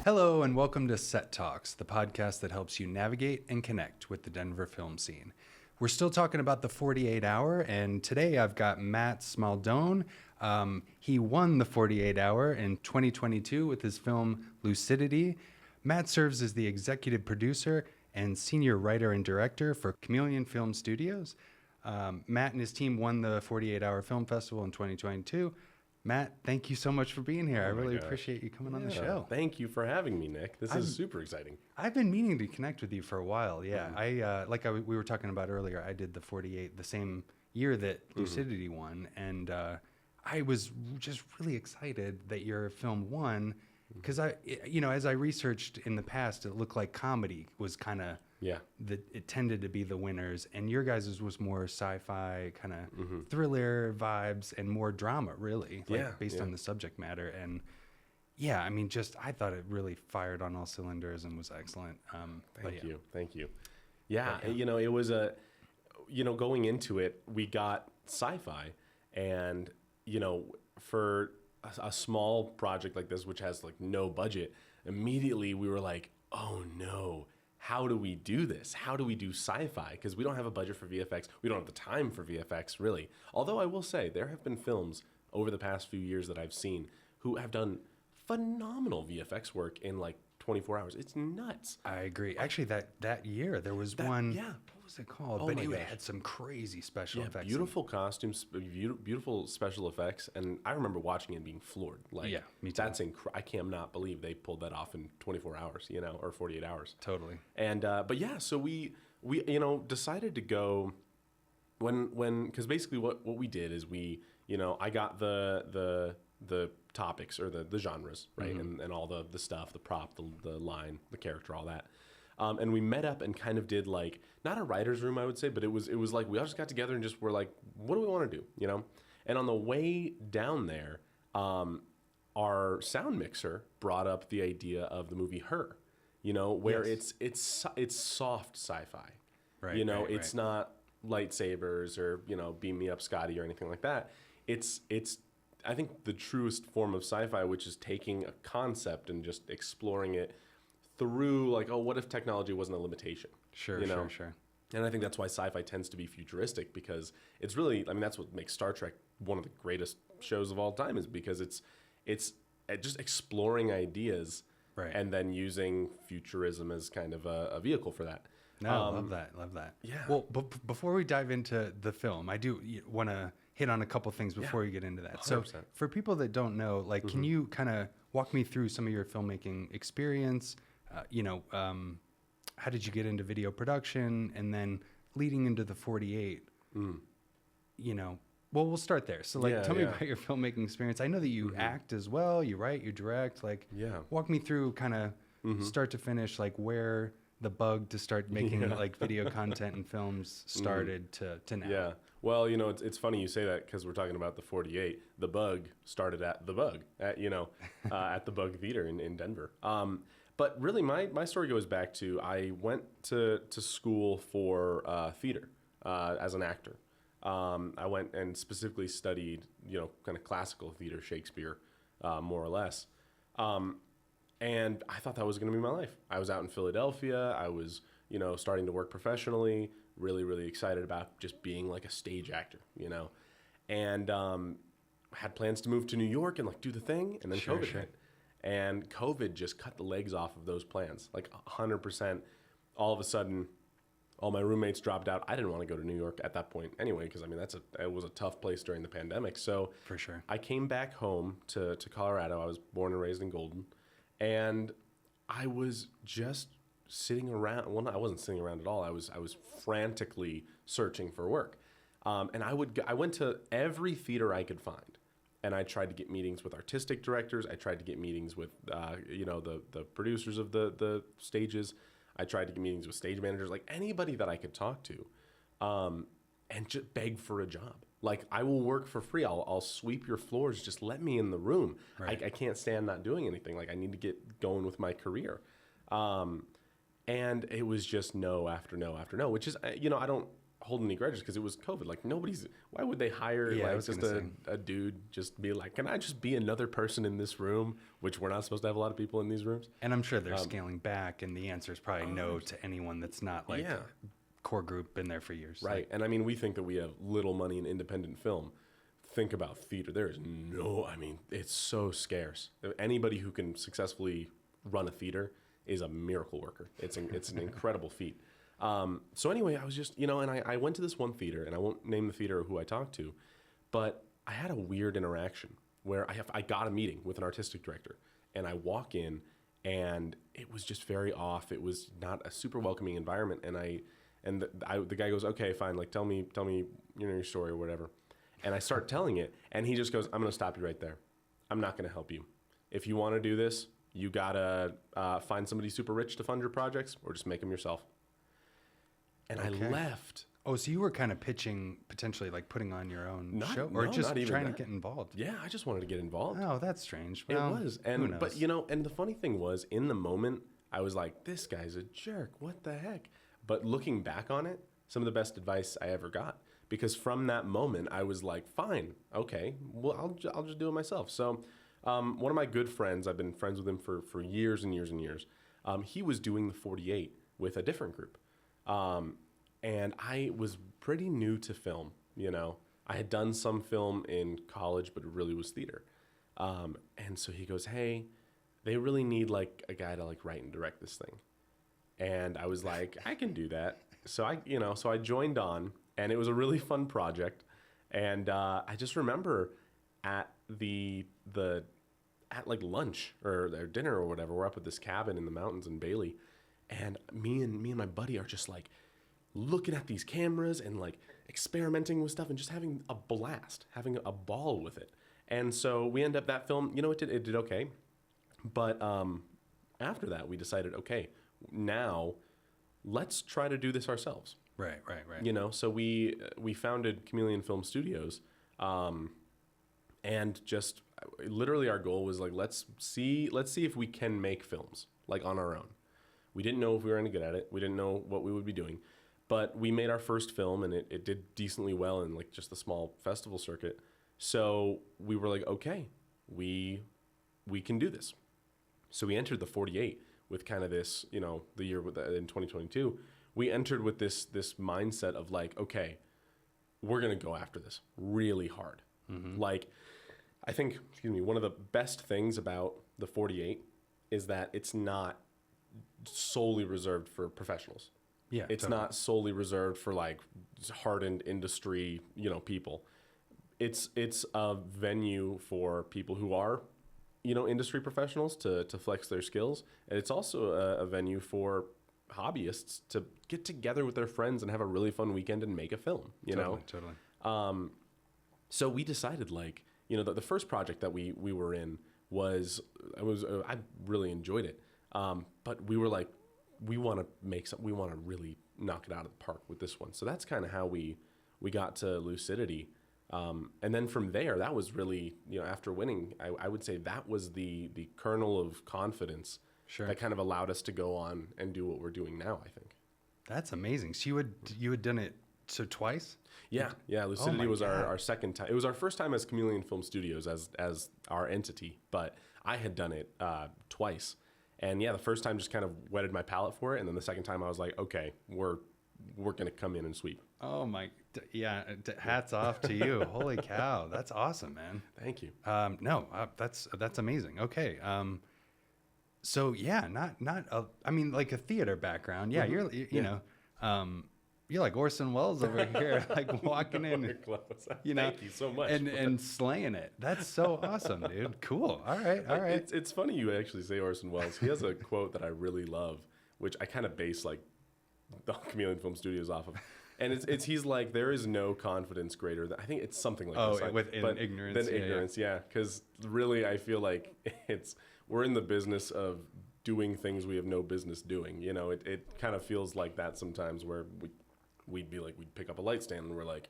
Hello and welcome to Set Talks, the podcast that helps you navigate and connect with the Denver film scene. We're still talking about the 48 Hour, and today I've got Matt Smaldone. He won the 48 Hour in 2022 with his film Lucidity. Matt serves as the executive producer and senior writer and director for Chameleon Film Studios. Matt and his team won the 48 Hour Film Festival in 2022. Matt, thank you so much for being here. I really appreciate you coming on the show. Thank you for having me, Nick. This is super exciting. I've been meaning to connect with you for a while. Yeah, we were talking about earlier. I did the 48 the same year that Lucidity won, and I was just really excited that your film won because as I researched in the past, it looked like comedy was kind of it tended to be the winners, and your guys' was more sci-fi kind of thriller vibes and more drama, really, based on the subject matter. And I thought it really fired on all cylinders and was excellent. Thank you. Yeah, it was going into it, we got sci-fi, and for a small project like this, which has like no budget, immediately we were like, oh no. How do we do this? How do we do sci-fi? Because we don't have a budget for VFX. We don't have the time for VFX, really. Although I will say, there have been films over the past few years that I've seen who have done phenomenal VFX work in like 24 hours. It's nuts. I agree. Actually, that year, there was one... Yeah. What was it called? Oh, but it had some crazy special effects. Beautiful costumes, beautiful special effects. And I remember watching it and being floored. Like, yeah, me too. I cannot believe they pulled that off in 24 hours, or 48 hours. Totally. And, so we decided to go because basically what we did is I got the topics or the genres, right? And all the stuff, the prop, the line, the character, all that. And we met up and kind of did like, not a writer's room, I would say, but it was like we all just got together and just were like, what do we want to do, And on the way down there, our sound mixer brought up the idea of the movie Her, where it's soft sci-fi. Right, it's not lightsabers or, beam me up Scotty or anything like that. It's I think the truest form of sci-fi, which is taking a concept and just exploring it through like, what if technology wasn't a limitation? Sure. And I think that's why sci-fi tends to be futuristic, because it's really, that's what makes Star Trek one of the greatest shows of all time, is because it's just exploring ideas and then using futurism as kind of a vehicle for that. No, I love that. Yeah. Well, before we dive into the film, I do want to hit on a couple things before we get into that. 100%. So for people that don't know, like, can you kind of walk me through some of your filmmaking experience? How did you get into video production, and then leading into the 48? Well, we'll start there. So tell me about your filmmaking experience. I know that you act as well. You write, you direct. Walk me through kind of start to finish, like where the bug to start making like video content and films started to now. Yeah. Well, it's funny you say that, because we're talking about the 48. The bug started at the bug at the Bug Theater in Denver. But really, my story goes back to, I went to school for theater as an actor. I went and specifically studied, kind of classical theater, Shakespeare, more or less. And I thought that was going to be my life. I was out in Philadelphia. I was, starting to work professionally, really, really excited about just being like a stage actor, and had plans to move to New York and like do the thing. And then COVID hit. And COVID just cut the legs off of those plans, like 100%. All of a sudden, all my roommates dropped out. I didn't want to go to New York at that point anyway, because it was a tough place during the pandemic. So for sure, I came back home to Colorado. I was born and raised in Golden, and I was just sitting around. Well, no, I wasn't sitting around at all. I was frantically searching for work, and I went to every theater I could find. And I tried to get meetings with artistic directors. I tried to get meetings with, the producers of the stages. I tried to get meetings with stage managers, like anybody that I could talk to, and just beg for a job. Like, I will work for free. I'll sweep your floors. Just let me in the room. Right. I can't stand not doing anything. Like, I need to get going with my career. And it was just no after no after no, which is, hold any grudges because it was COVID. Like why would they hire Yeah, I like was just gonna say. a dude just be like, can I just be another person in this room? Which we're not supposed to have a lot of people in these rooms. And I'm sure they're scaling back, and the answer is probably no to anyone that's not like Yeah. core group, been there for years. Right. Like, And I mean, we think that we have little money in independent film. Think about theater. There is it's so scarce. Anybody who can successfully run a theater is a miracle worker. It's an incredible feat. So anyway, I was just, and I went to this one theater, and I won't name the theater or who I talked to, but I had a weird interaction where I got a meeting with an artistic director, and I walk in, and it was just very off. It was not a super welcoming environment, and the guy goes, okay, fine, like tell me, your story or whatever, and I start telling it, and he just goes, I'm gonna stop you right there. I'm not gonna help you. If you want to do this, you gotta find somebody super rich to fund your projects, or just make them yourself. And Okay. I left. oh, so you were kind of pitching potentially like putting on your own show, or No, just not even trying that. to get involved? Yeah, I just wanted to get involved. Oh, that's strange. It Well, was. who And but knows? and the funny thing was, in the moment, I was like, this guy's a jerk. What the heck? But looking back on it, some of the best advice I ever got. Because from that moment, I was like, fine, okay, well, I'll just do it myself. So one of my good friends, I've been friends with him for years and years and years. He was doing the 48 with a different group. And I was pretty new to film, I had done some film in college, but it really was theater. And so he goes, hey, they really need like a guy to like write and direct this thing. And I was like, I can do that. So I joined on, and it was a really fun project. And I just remember at at like lunch or dinner or whatever, we're up at this cabin in the mountains in Bailey, and me and my buddy are just like looking at these cameras and like experimenting with stuff and just having a blast, having a ball with it. And so we end up that film, it did okay. But after that, we decided, okay, now let's try to do this ourselves. Right. So we founded Chameleon Film Studios, and just literally our goal was like, let's see if we can make films like on our own. We didn't know if we were any good at it. We didn't know what we would be doing, but we made our first film, and it did decently well in like just the small festival circuit. So we were like, okay, we can do this. So we entered the 48 with kind of this, the year in 2022, we entered with this mindset of like, okay, we're going to go after this really hard. Mm-hmm. Like, I think, one of the best things about the 48 is that it's not solely reserved for professionals. Yeah, it's totally. not solely reserved for like hardened industry, people. It's a venue for people who are, industry professionals to flex their skills. And it's also a venue for hobbyists to get together with their friends and have a really fun weekend and make a film, Totally. So we decided like, the first project that we were in I really enjoyed it. But we were like, we want to really knock it out of the park with this one. So that's kind of how we got to Lucidity. And then from there, that was really, after winning, I would say that was the kernel of confidence that kind of allowed us to go on and do what we're doing now, I think. That's amazing. So you had done it twice? Yeah. Lucidity was our second time. It was our first time as Chameleon Film Studios as our entity, but I had done it twice. And yeah, the first time just kind of whetted my palate for it, and then the second time I was like, okay, we're going to come in and sweep. Oh my, yeah. Hats off to you. Holy cow, that's awesome, man. Thank you. That's amazing. Okay. So yeah, I mean, like a theater background. Yeah, Mm-hmm. You're like Orson Welles over here, like walking in, Thank you so much. and slaying it. That's so awesome, dude. Cool. All right. It's funny you actually say Orson Welles. He has a quote that I really love, which I kind of base like the Chameleon Film Studios off of. And he's like, there is no confidence greater than, I think it's something like this. Ignorance. Than ignorance, yeah. Because really, I feel like we're in the business of doing things we have no business doing. It kind of feels like that sometimes, where we'd pick up a light stand and we're like,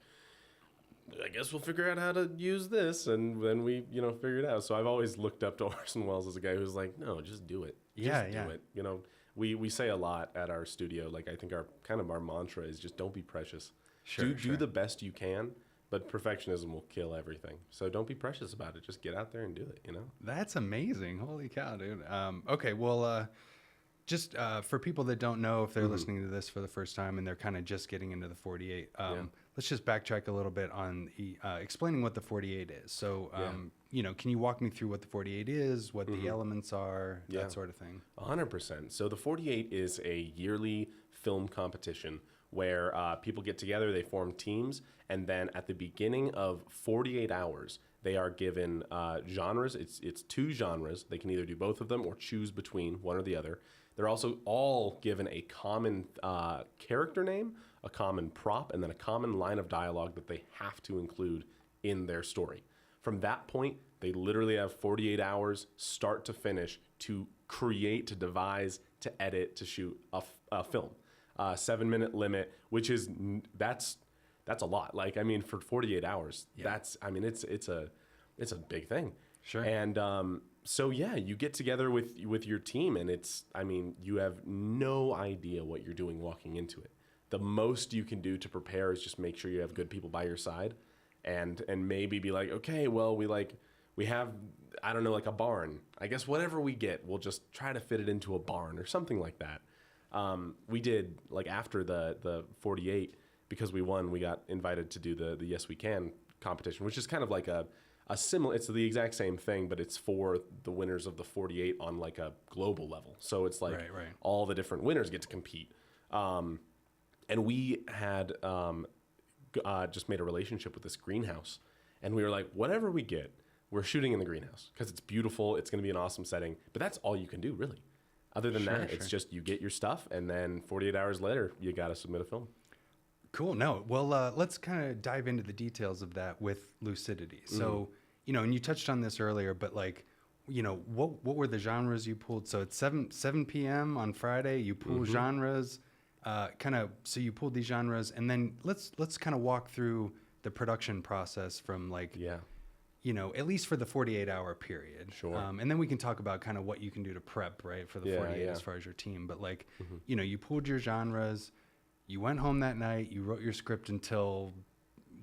I guess we'll figure out how to use this, and then we figure it out. So I've always looked up to Orson Welles as a guy who's like, no, just do it. Do it. We say a lot at our studio, like I think our mantra is just don't be precious. Sure, do the best you can, but perfectionism will kill everything. So don't be precious about it. Just get out there and do it, you know? That's amazing. Holy cow, dude. Okay, well, just for people that don't know, if they're listening to this for the first time and they're kind of just getting into the 48, let's just backtrack a little bit on explaining what the 48 is. So, can you walk me through what the 48 is, what the elements are, that sort of thing? 100%. So the 48 is a yearly film competition where people get together, they form teams, and then at the beginning of 48 hours, they are given genres. It's 2 genres. They can either do both of them or choose between one or the other. They're also all given a common character name, a common prop, and then a common line of dialogue that they have to include in their story. From that point, they literally have 48 hours, start to finish, to create, to devise, to edit, to shoot a film. 7-minute limit, which is that's a lot. Like, I mean, for 48 hours, it's a big thing. Sure. And so you get together with your team, and you have no idea what you're doing walking into it. The most you can do to prepare is just make sure you have good people by your side, and maybe be like, okay, well, we have, I don't know, like a barn. I guess whatever we get, we'll just try to fit it into a barn or something like that. We did, like, after the 48, because we won, we got invited to do the Yes We Can competition, which is kind of like a similar, it's the exact same thing, but it's for the winners of the 48 on like a global level. So it's like right. all the different winners get to compete. And we had just made a relationship with this greenhouse, and we were like, whatever we get, we're shooting in the greenhouse because it's beautiful. It's going to be an awesome setting, but that's all you can do, really. Other than that, it's just you get your stuff, and then 48 hours later, you got to submit a film. Cool. No, well, let's kind of dive into the details of that with Lucidity. So, and you touched on this earlier, but like, what were the genres you pulled? So it's 7 p.m. on Friday, you pull genres, so you pulled these genres, and then let's kind of walk through the production process from like, at least for the 48-hour period. Sure. And then we can talk about kind of what you can do to prep, right, for the 48 as far as your team. But like, you pulled your genres, you went home that night, you wrote your script until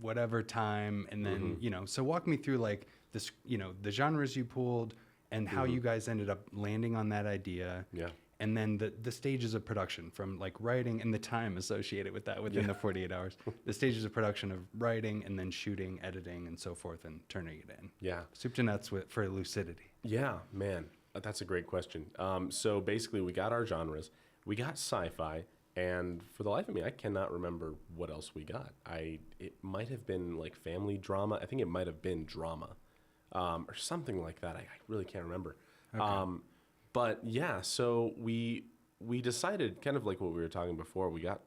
whatever time, and then, so walk me through like this, the genres you pulled and how you guys ended up landing on that idea. Yeah. And then the stages of production, from like writing and the time associated with that within the 48 hours, the stages of production of writing and then shooting, editing, and so forth, and turning it in. Yeah. Soup to nuts for Lucidity. Yeah, man, that's a great question. So basically, we got our genres, we got sci-fi, and for the life of me, I cannot remember what else we got. It might have been like family drama. I think it might have been drama, or something like that. I really can't remember. Okay. But yeah, so we decided, kind of like what we were talking before. We got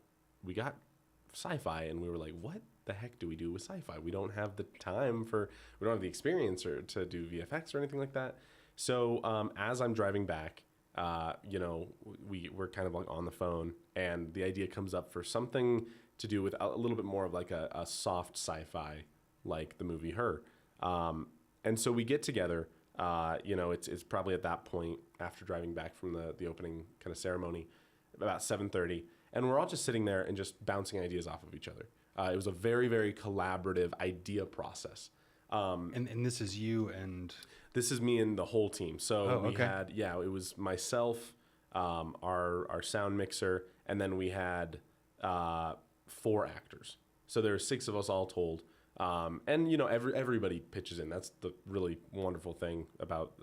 sci-fi, and we were like, what the heck do we do with sci-fi? We don't have the time we don't have the experience to do VFX or anything like that. So as I'm driving back, we're kind of like on the phone, and the idea comes up for something to do with a little bit more of like a soft sci-fi, like the movie Her. And so we get together. It's probably at that point, after driving back from the opening kind of ceremony, about 7:30, and we're all just sitting there and just bouncing ideas off of each other. It was a very, very collaborative idea process. And this is you and... This is me and the whole team. So we had, it was myself, our sound mixer, and then we had 4 actors. So there were 6 of us all told. And everybody pitches in. That's the really wonderful thing about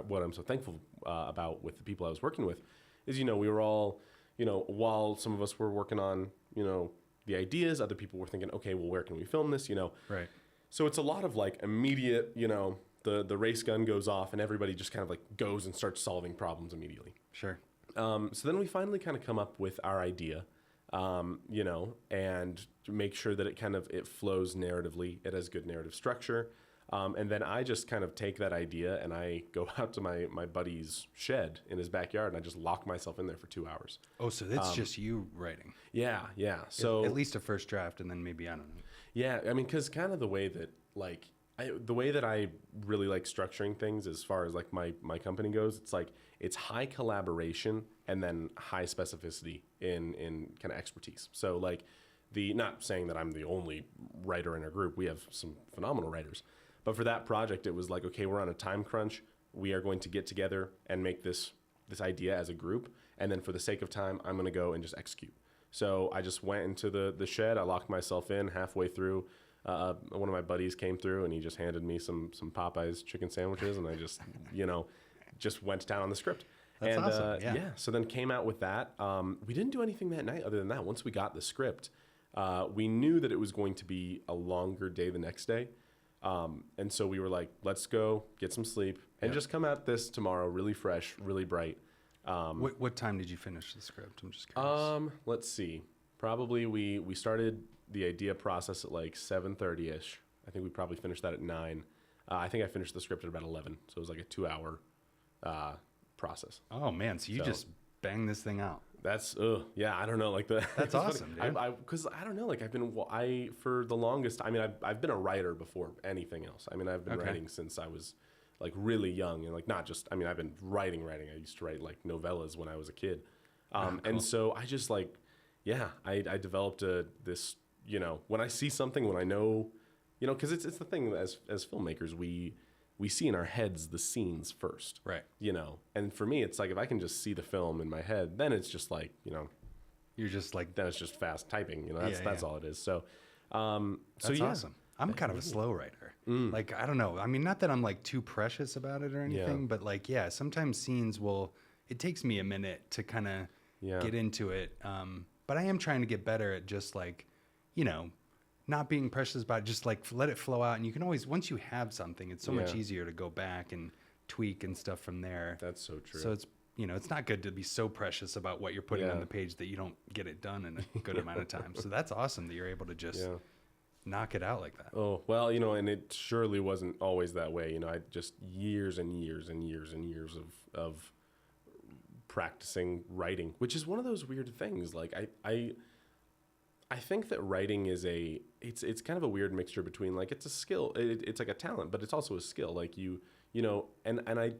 what I'm so thankful about with the people I was working with, is we were all, while some of us were working on the ideas, other people were thinking, okay, well, where can we film this? Right. So it's a lot of like immediate, the race gun goes off and everybody just kind of like goes and starts solving problems immediately. Sure. So then we finally kind of come up with our idea. And to make sure that it flows narratively. It has good narrative structure. And then I just kind of take that idea and I go out to my buddy's shed in his backyard, and I just lock myself in there for 2 hours. Oh, so that's just you writing. Yeah. So at least a first draft, and then maybe, I don't know. Yeah. I mean, cause kind of the way that the way that I really like structuring things as far as like my company goes, it's like, it's high collaboration and then high specificity in kind of expertise. So like not saying that I'm the only writer in our group. We have some phenomenal writers. But for that project, it was like, okay, we're on a time crunch. We are going to get together and make this idea as a group. And then for the sake of time, I'm going to go and just execute. So I just went into the shed. I locked myself in halfway through. One of my buddies came through and he just handed me some Popeyes chicken sandwiches. And I just, just went to town on the script. That's awesome. Yeah. So then came out with that. We didn't do anything that night other than that. Once we got the script, we knew that it was going to be a longer day the next day. And so we were like, let's go get some sleep and just come at this tomorrow really fresh, really bright. What time did you finish the script? I'm just curious. Let's see. Probably we started the idea process at like 7:30ish. I think we probably finished that at 9. I think I finished the script at about 11. So it was like a 2-hour process. Oh man, so you just banged this thing out. That's yeah, I don't know, like the That's awesome, dude. Because I don't know, like for the longest, I mean, I've been a writer before anything else. I mean, I've been writing since I was like really young, and like not just, I mean, I've been writing. I used to write like novellas when I was a kid, cool. And so I just like, yeah, I developed this, when I see something, when I know, because it's the thing as filmmakers, we see in our heads the scenes first. Right. And for me, it's like, if I can just see the film in my head, then it's just like, you're just like, then it's just fast typing, that's all it is. So, that's awesome. I'm kind of a slow writer. Like, I don't know. I mean, not that I'm like too precious about it or anything, but like, sometimes scenes it takes me a minute to kind of get into it. But I am trying to get better at just like, not being precious about it, just like let it flow out. And you can always, once you have something, it's so much easier to go back and tweak and stuff from there. That's so true. So it's, it's not good to be so precious about what you're putting on the page that you don't get it done in a good amount of time. So that's awesome that you're able to just knock it out like that. Oh, well, and it surely wasn't always that way. I just years and years and years and years of practicing writing, which is one of those weird things. Like I think that writing is it's kind of a weird mixture between like, it's a skill, it's like a talent, but it's also a skill. Like and I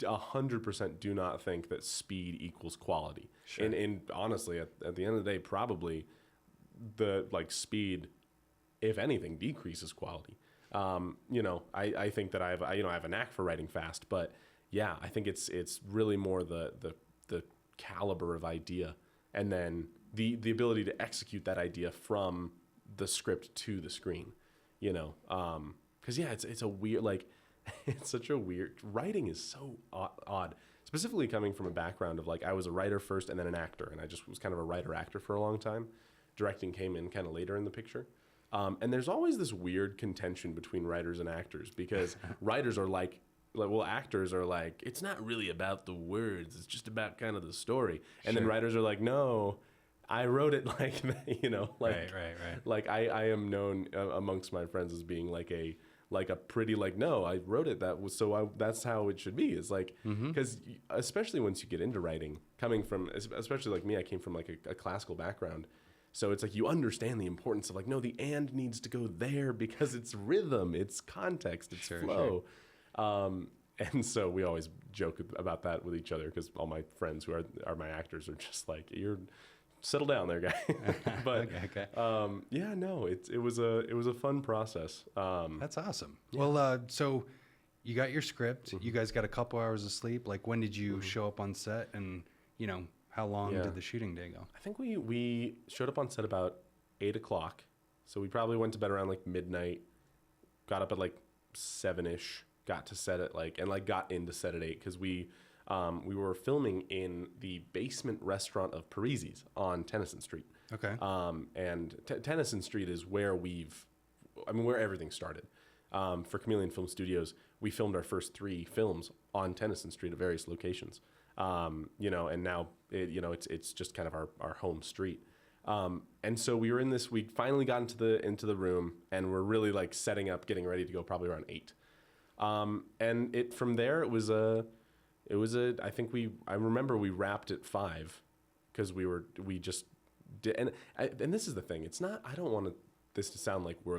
100% do not think that speed equals quality. Sure. And honestly, at the end of the day, probably the like speed, if anything, decreases quality. I think that I have a knack for writing fast, but yeah, I think it's really more the caliber of idea, and then the ability to execute that idea from the script to the screen, because it's a weird, like, it's such a weird, writing is so odd, specifically coming from a background of like, I was a writer first and then an actor, and I just was kind of a writer actor for a long time. Directing came in kind of later in the picture. And there's always this weird contention between writers and actors, because writers are like, well, actors are like, it's not really about the words, it's just about kind of the story. And then writers are like, no, I wrote it like that, like, right. Like I am known amongst my friends as being like a pretty, like, no, I wrote it that's how it should be. It's like, because especially once you get into writing, coming from, especially like me, I came from like a classical background. So it's like, you understand the importance of like, no, the and needs to go there because it's rhythm, it's context, it's flow. Sure. And so we always joke about that with each other, because all my friends who are my actors are just like, you're settle down there, guy. But okay. Yeah, no, it was a fun process. That's awesome. Yeah. Well, so you got your script, you guys got a couple hours of sleep. Like, when did you show up on set, and how long did the shooting day go? I think we showed up on set about 8:00. So we probably went to bed around like midnight, got up at like 7ish, got to set at got into set at 8, because we were filming in the basement restaurant of Parisi's on Tennyson Street. Okay. And Tennyson Street is where where everything started. For Chameleon Film Studios, we filmed our first 3 films on Tennyson Street at various locations. And now it's just kind of our home street. And so we finally got into the room, and we're really like setting up, getting ready to go, probably around 8. And from there, I remember we wrapped at 5, because we just did. And this is the thing. It's not, I don't want this to sound like we're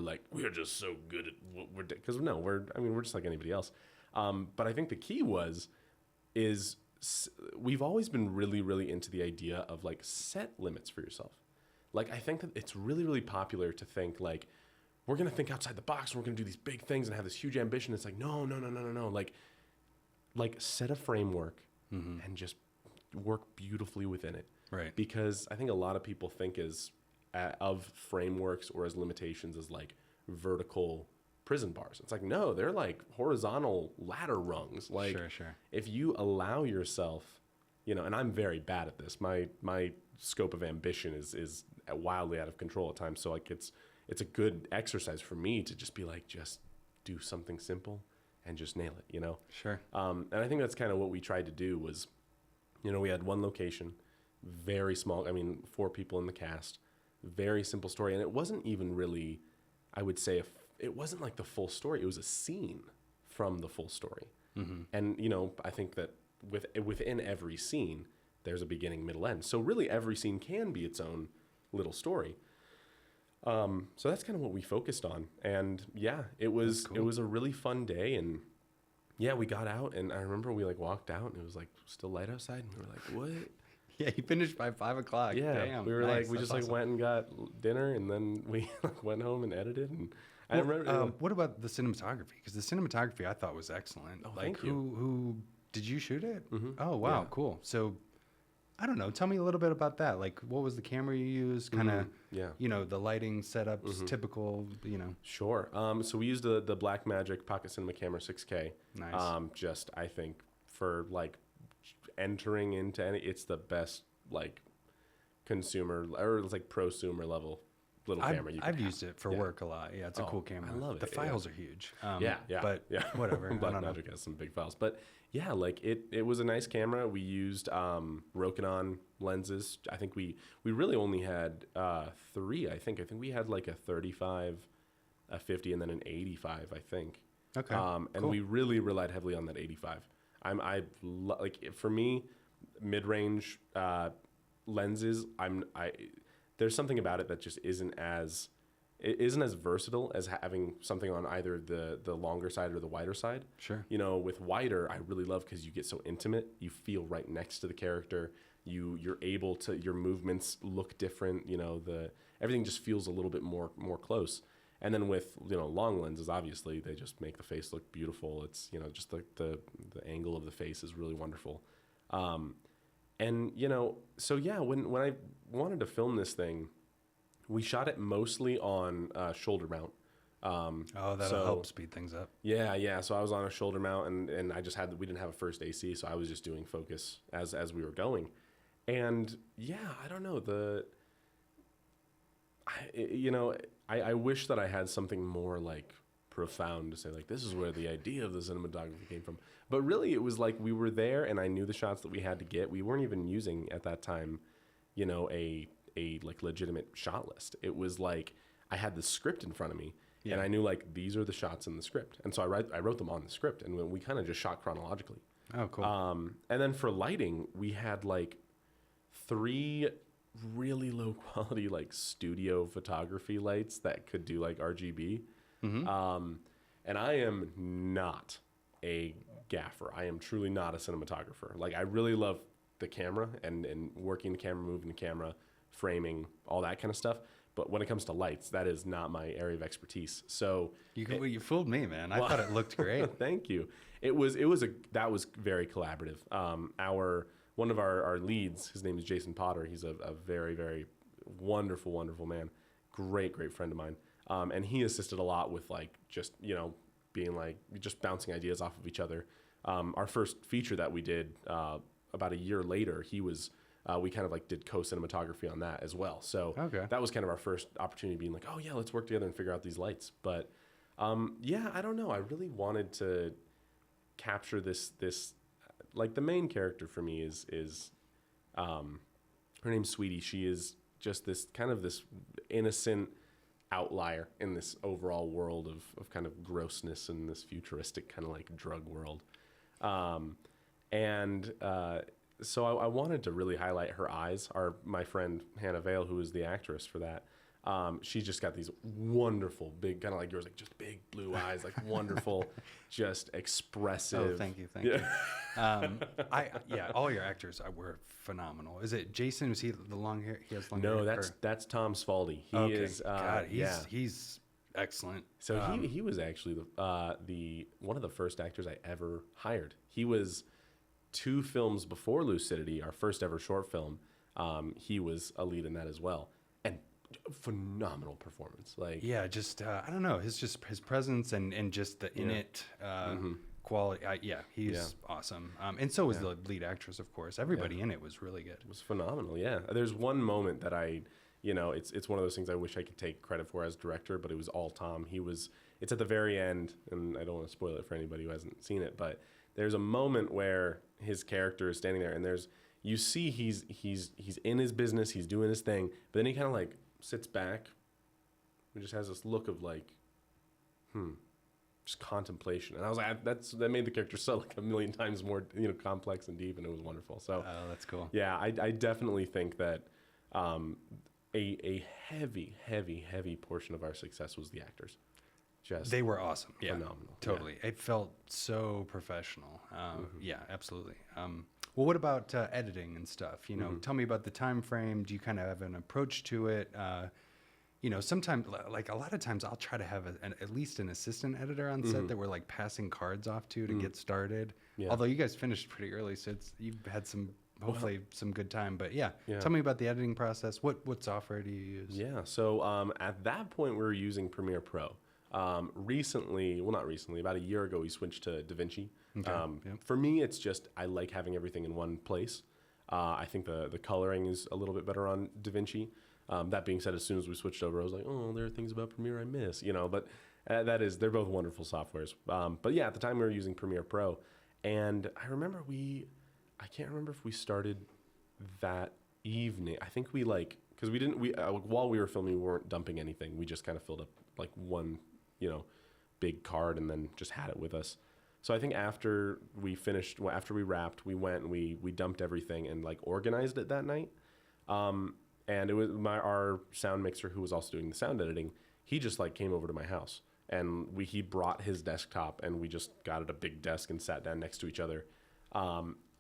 just so good at what we're doing. Because no, we're just like anybody else. But I think the key is we've always been really, really into the idea of like set limits for yourself. Like, I think that it's really, really popular to think like, we're going to think outside the box. And we're going to do these big things and have this huge ambition. It's like, no, no, no, no, no, no. Like set a framework and just work beautifully within it. Right. Because I think a lot of people think of frameworks or as limitations as like vertical prison bars. It's like, no, they're like horizontal ladder rungs. Like, sure. if you allow yourself, you know, and I'm very bad at this. My scope of ambition is wildly out of control at times. So like it's a good exercise for me to just be like, just do something simple and just nail it, you know? Sure. And I think that's kind of what we tried to do was, you know, we had one location, very small. I mean, 4 people in the cast, very simple story. And it wasn't even really, I would say, it wasn't like the full story. It was a scene from the full story. And, you know, I think that within every scene, there's a beginning, middle, end. So really every scene can be its own little story. So that's kind of what we focused on. And yeah, it was a really fun day. And yeah, we got out and I remember we like walked out and it was like still light outside and we were like, what? Yeah, you finished by 5 o'clock. Yeah, damn, we were nice. like, we just That's like went and got dinner and then we like went home and edited. And I remember. What about the cinematography? Because the cinematography I thought was excellent. Oh, like, thank you. Who did you shoot it? Oh, wow, Yeah. cool. So, I don't know. Tell me a little bit about that. Like, what was the camera you used? Kind of, Yeah. you know, the lighting setups, typical, you know. Sure. So we used the Blackmagic Pocket Cinema Camera 6K. Nice. Just I think for like entering into it's the best like consumer or it's like prosumer level little camera you can I've have. used it for work a lot. Yeah, it's a cool camera. I love it. The files are huge. Yeah. But whatever. I don't know. Blackmagic has some big files, but yeah, like it was a nice camera. We used Rokinon lenses. I think we really only had 3. I think we had like a 35, a 50, and then an 85. I think. Okay. And cool. we really relied heavily on that 85. Like for me, mid-range lenses. There's something about it that just isn't as versatile as having something on either the longer side or the wider side. Sure. You know, with wider, I really love because you get so intimate. You feel right next to the character. You're able to, your movements look different. You know, everything just feels a little bit more close. And then with, you know, long lenses, obviously they just make the face look beautiful. It's, you know, just the angle of the face is really wonderful. And, you know, so yeah, when I wanted to film this thing, we shot it mostly on shoulder mount. That'll help speed things up. Yeah. So I was on a shoulder mount and I just we didn't have a first AC, so I was just doing focus as we were going. And yeah, I don't know, I wish that I had something more like profound to say, like, this is where the idea of the cinematography came from. But really it was like we were there and I knew the shots that we had to get. We weren't even using at that time, you know, a like legitimate shot list. It was like I had the script in front of me and I knew like these are the shots in the script. And so I wrote them on the script and we kind of just shot chronologically. Oh, cool. And then for lighting, we had like 3 really low quality like studio photography lights that could do like RGB. And I am not a gaffer. I am truly not a cinematographer. Like, I really love the camera and working the camera, moving the camera, framing, all that kind of stuff. But when it comes to lights, that is not my area of expertise. So you fooled me, man. I thought it looked great. Thank you. That was very collaborative. One of our leads, his name is Jason Potter. He's a very, very wonderful, wonderful man. Great friend of mine. And he assisted a lot with like just, you know, being like just bouncing ideas off of each other. Our first feature that we did about a year later, we kind of like did co-cinematography on that as well. So that was kind of our first opportunity, being like, oh yeah, let's work together and figure out these lights. But yeah, I don't know. I really wanted to capture this like the main character for me is her name's Sweetie. She is just this kind of this innocent outlier in this overall world of kind of grossness in this futuristic kind of like drug world. So I wanted to really highlight her eyes. My friend Hannah Vale, who is the actress for that, She's just got these wonderful, big, kind of like yours, like just big blue eyes, like wonderful, just expressive. Oh, thank you. All your actors were phenomenal. Is it Jason? Was he the long hair? He has long hair. No, that's Tom Spaldone. He is. God, he's excellent. So he was actually the one of the first actors I ever hired. He was 2 films before Lucidity, our first ever short film. He was a lead in that as well, and phenomenal performance. Like just I don't know, his presence and just the in it quality. He's awesome. And so was the lead actress, of course. Everybody in it was really good. It was phenomenal. Yeah, there's one moment that it's one of those things I wish I could take credit for as director, but it was all Tom. It's at the very end, and I don't want to spoil it for anybody who hasn't seen it, but there's a moment where his character is standing there, and you see he's in his business, he's doing his thing, but then he kind of like sits back and just has this look of like, just contemplation. And I was like, that made the character so like a million times more, complex and deep, and it was wonderful. So, oh, that's cool. Yeah, I definitely think that a heavy portion of our success was the actors. They were awesome. Yeah, phenomenal. Totally. Yeah. It felt so professional. Yeah, absolutely. Well, what about editing and stuff? Tell me about the time frame. Do you kind of have an approach to it? Sometimes, like a lot of times, I'll try to have at least an assistant editor on set that we're like passing cards off to get started. Yeah. Although you guys finished pretty early, so you've had hopefully some good time. But yeah, tell me about the editing process. What software do you use? Yeah, so at that point, we were using Premiere Pro. Not recently, about a year ago, we switched to DaVinci. Okay. For me, it's just I like having everything in one place. I think the coloring is a little bit better on DaVinci. That being said, as soon as we switched over, I was like, oh, there are things about Premiere I miss, but they're both wonderful softwares. But yeah, at the time we were using Premiere Pro, and I remember I can't remember if we started that evening. I think because while we were filming, we weren't dumping anything. We just kind of filled up like one, big card and then just had it with us. So I think after we wrapped, we went and we dumped everything and like organized it that night. And it was our sound mixer, who was also doing the sound editing. He just like came over to my house, and he brought his desktop, and we just got at a big desk and sat down next to each other.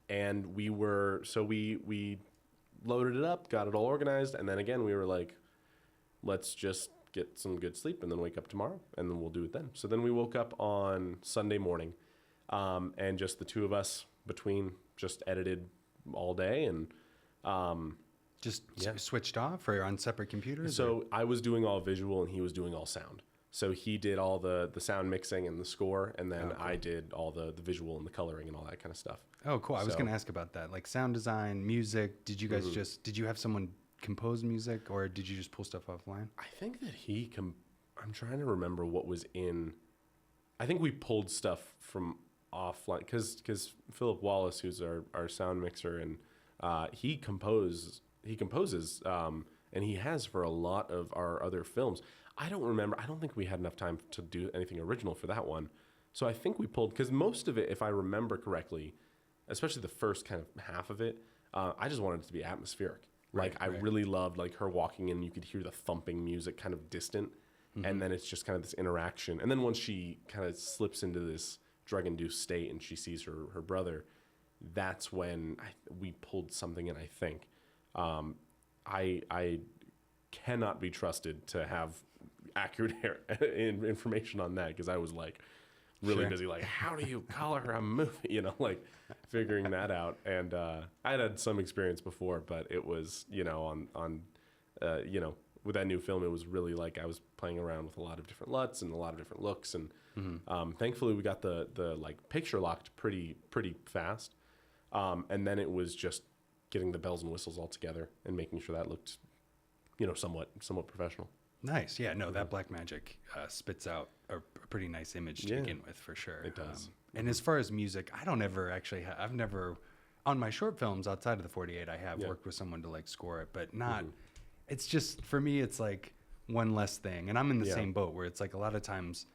And we loaded it up, got it all organized, and then again we were like, let's just get some good sleep and then wake up tomorrow, and then we'll do it then. So then we woke up on Sunday morning, and just the two of us just edited all day and. Switched off, or on separate computers? So I was doing all visual and he was doing all sound. So he did all the sound mixing and the score, and then I did all the visual and the coloring and all that kind of stuff. Oh, cool. I was going to ask about that. Like sound design, music. Did you guys did you have someone compose music, or did you just pull stuff offline? I think that I'm trying to remember what was in. I think we pulled stuff from offline because Philip Wallace, who's our sound mixer, and he composes, and he has for a lot of our other films. I don't remember. I don't think we had enough time to do anything original for that one. So I think we pulled, because most of it, if I remember correctly, especially the first kind of half of it, I just wanted it to be atmospheric. Right. I really loved like her walking in, you could hear the thumping music kind of distant. And then it's just kind of this interaction. And then once she kind of slips into this drug-induced state and she sees her brother, that's when we pulled something in, I think. I cannot be trusted to have accurate information on that, because I was like really busy, like, how do you color a movie? Like figuring that out. And I'd had some experience before, but it was, on with that new film, it was really like I was playing around with a lot of different LUTs and a lot of different looks. And thankfully we got the like picture locked pretty fast. And then it was just getting the bells and whistles all together and making sure that looked, somewhat professional. Nice. Yeah, no, that Blackmagic spits out a pretty nice image to begin with, for sure. It does. And as far as music, I don't ever actually I've never, on my short films outside of the 48, I have worked with someone to like score it, but not, it's just, for me, it's like one less thing. And I'm in the same boat where it's like a lot of times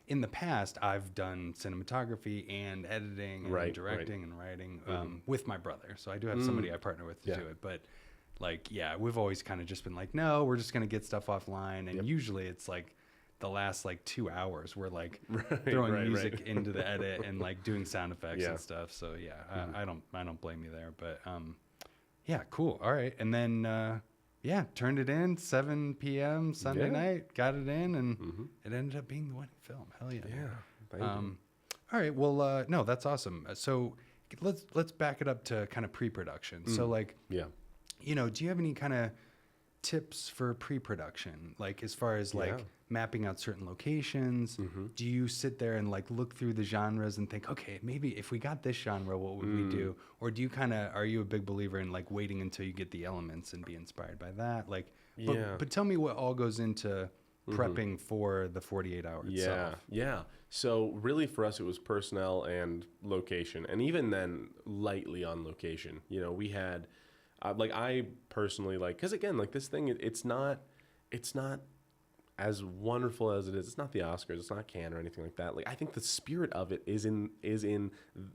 in the past, I've done cinematography and editing and directing and writing with my brother. So I do have somebody I partner with to do it. But like, yeah, we've always kind of just been like, no, we're just going to get stuff offline. And usually it's like the last like 2 hours we're like throwing music into the edit and like doing sound effects and stuff. So yeah, I don't blame you there, but yeah, cool. All right. And then yeah, turned it in 7 p.m. Sunday night, got it in, and it ended up being the winning film. Hell yeah. Yeah. Thank you. All right. Well, no, that's awesome. So let's back it up to kind of pre-production. So like, you know, do you have any kind of tips for pre-production? Like as far as like mapping out certain locations, do you sit there and like look through the genres and think, okay, maybe if we got this genre, what would we do? Or do you are you a big believer in like waiting until you get the elements and be inspired by that? Like, but tell me what all goes into prepping for the 48 hour itself. Yeah. So really for us, it was personnel and location. And even then lightly on location, you know, we had, like I personally like, cause again, like this thing, it's not as wonderful as it is. It's not the Oscars, it's not Cannes or anything like that. Like I think the spirit of it is in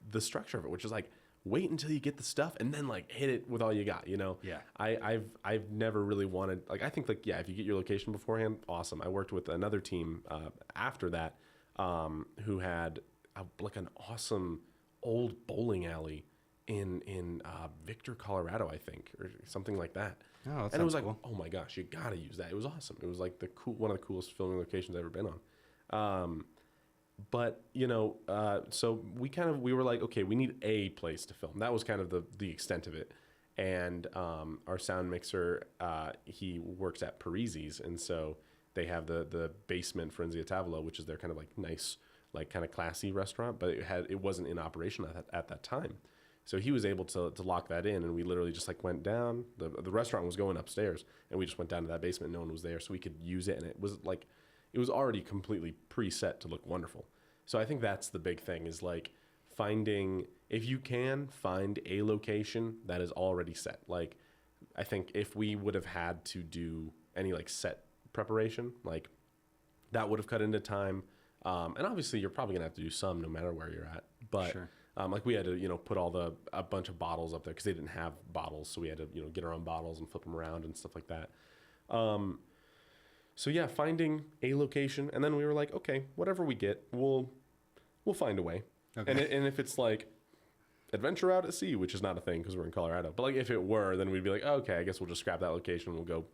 the structure of it, which is like, wait until you get the stuff and then like hit it with all you got, you know? Yeah. I've never really wanted, like, I think like, yeah, if you get your location beforehand, awesome. I worked with another team after that who had like an awesome old bowling alley in Victor, Colorado, I think, or something like that. Oh, that and it was like, cool. oh my gosh, you got to use that. It was awesome. It was like one of the coolest filming locations I've ever been on. But you know, so we were like, okay, we need a place to film. That was kind of the extent of it. And our sound mixer, he works at Parisi's, and so they have the basement Frenzia Tavola, which is their kind of like nice, like kind of classy restaurant, but it wasn't in operation at that time. So he was able to lock that in, and we literally just like went down. The restaurant was going upstairs, and we just went down to that basement. No one was there, so we could use it, and it was already completely preset to look wonderful. So I think that's the big thing is like finding, if you can find a location that is already set. Like I think if we would have had to do any like set preparation, like that would have cut into time. And obviously you're probably gonna have to do some no matter where you're at. But Sure. Like we had to, you know, put a bunch of bottles up there because they didn't have bottles. So we had to, you know, get our own bottles and flip them around and stuff like that. So yeah, finding a location, and then we were like, okay, whatever we get, we'll find a way. Okay. And if it's like adventure out at sea, which is not a thing because we're in Colorado, but like if it were, then we'd be like, oh, okay, I guess we'll just scrap that location. We'll go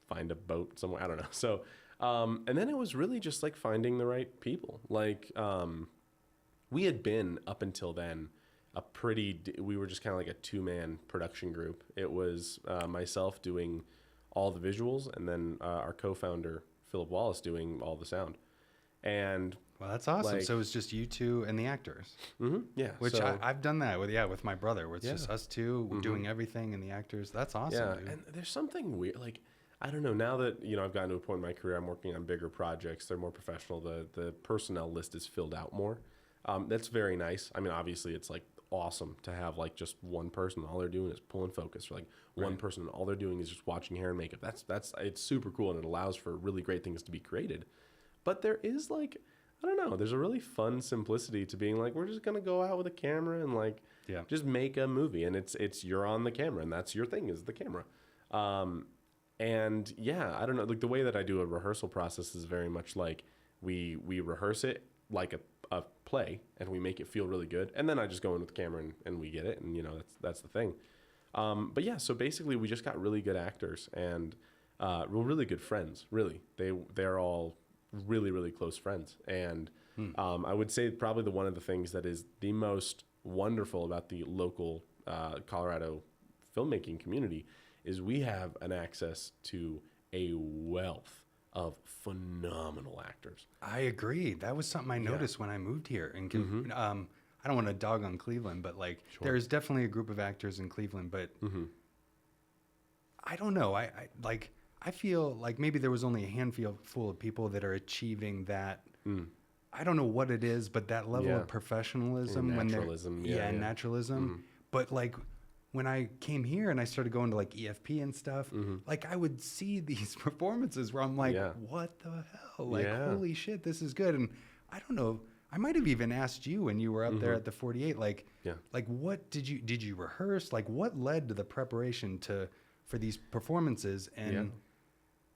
find a boat somewhere. I don't know. So, and then it was really just like finding the right people. Like we had been up until then we were just kind of like a 2-man production group. It was myself doing all the visuals, and then our co-founder Philip Wallace doing all the sound. And well, that's awesome. Like, so it was just you two and the actors. Yeah, which so, I've done that with my brother, where it's just us two doing everything and the actors. That's awesome. Yeah, dude. and there's something weird. Like I don't know. Now that you know, I've gotten to a point in my career, I'm working on bigger projects. They're more professional. The personnel list is filled out more. That's very nice. I mean, obviously, it's like awesome to have like just one person, all they're doing is pulling focus, or like one person and all they're doing is just watching hair and makeup. That's it's super cool, and it allows for really great things to be created. But there is like, I don't know, there's a really fun simplicity to being like, we're just gonna go out with a camera and like just make a movie, and it's you're on the camera, and that's your thing, is the camera. And yeah, I don't know, like the way that I do a rehearsal process is very much like we rehearse it like a play, and we make it feel really good, and then I just go in with the camera and we get it, and you know, that's the thing. But yeah, so basically we just got really good actors and really good friends. Really, they're all really, really close friends, and I would say probably one of the things that is the most wonderful about the local Colorado filmmaking community is we have an access to a wealth of phenomenal actors. I agree. That was something I noticed when I moved here. And I don't want to dog on Cleveland, but like there's definitely a group of actors in Cleveland, but I don't know. I feel like maybe there was only a handful of people that are achieving that. I don't know what it is, but that level of professionalism, naturalism. But like when I came here and I started going to like EFP and stuff, like I would see these performances where I'm like, what the hell? Like, holy shit, this is good. And I don't know, I might have even asked you when you were up there at the 48, like what did you rehearse? Like what led to the preparation to for these performances. And Yeah.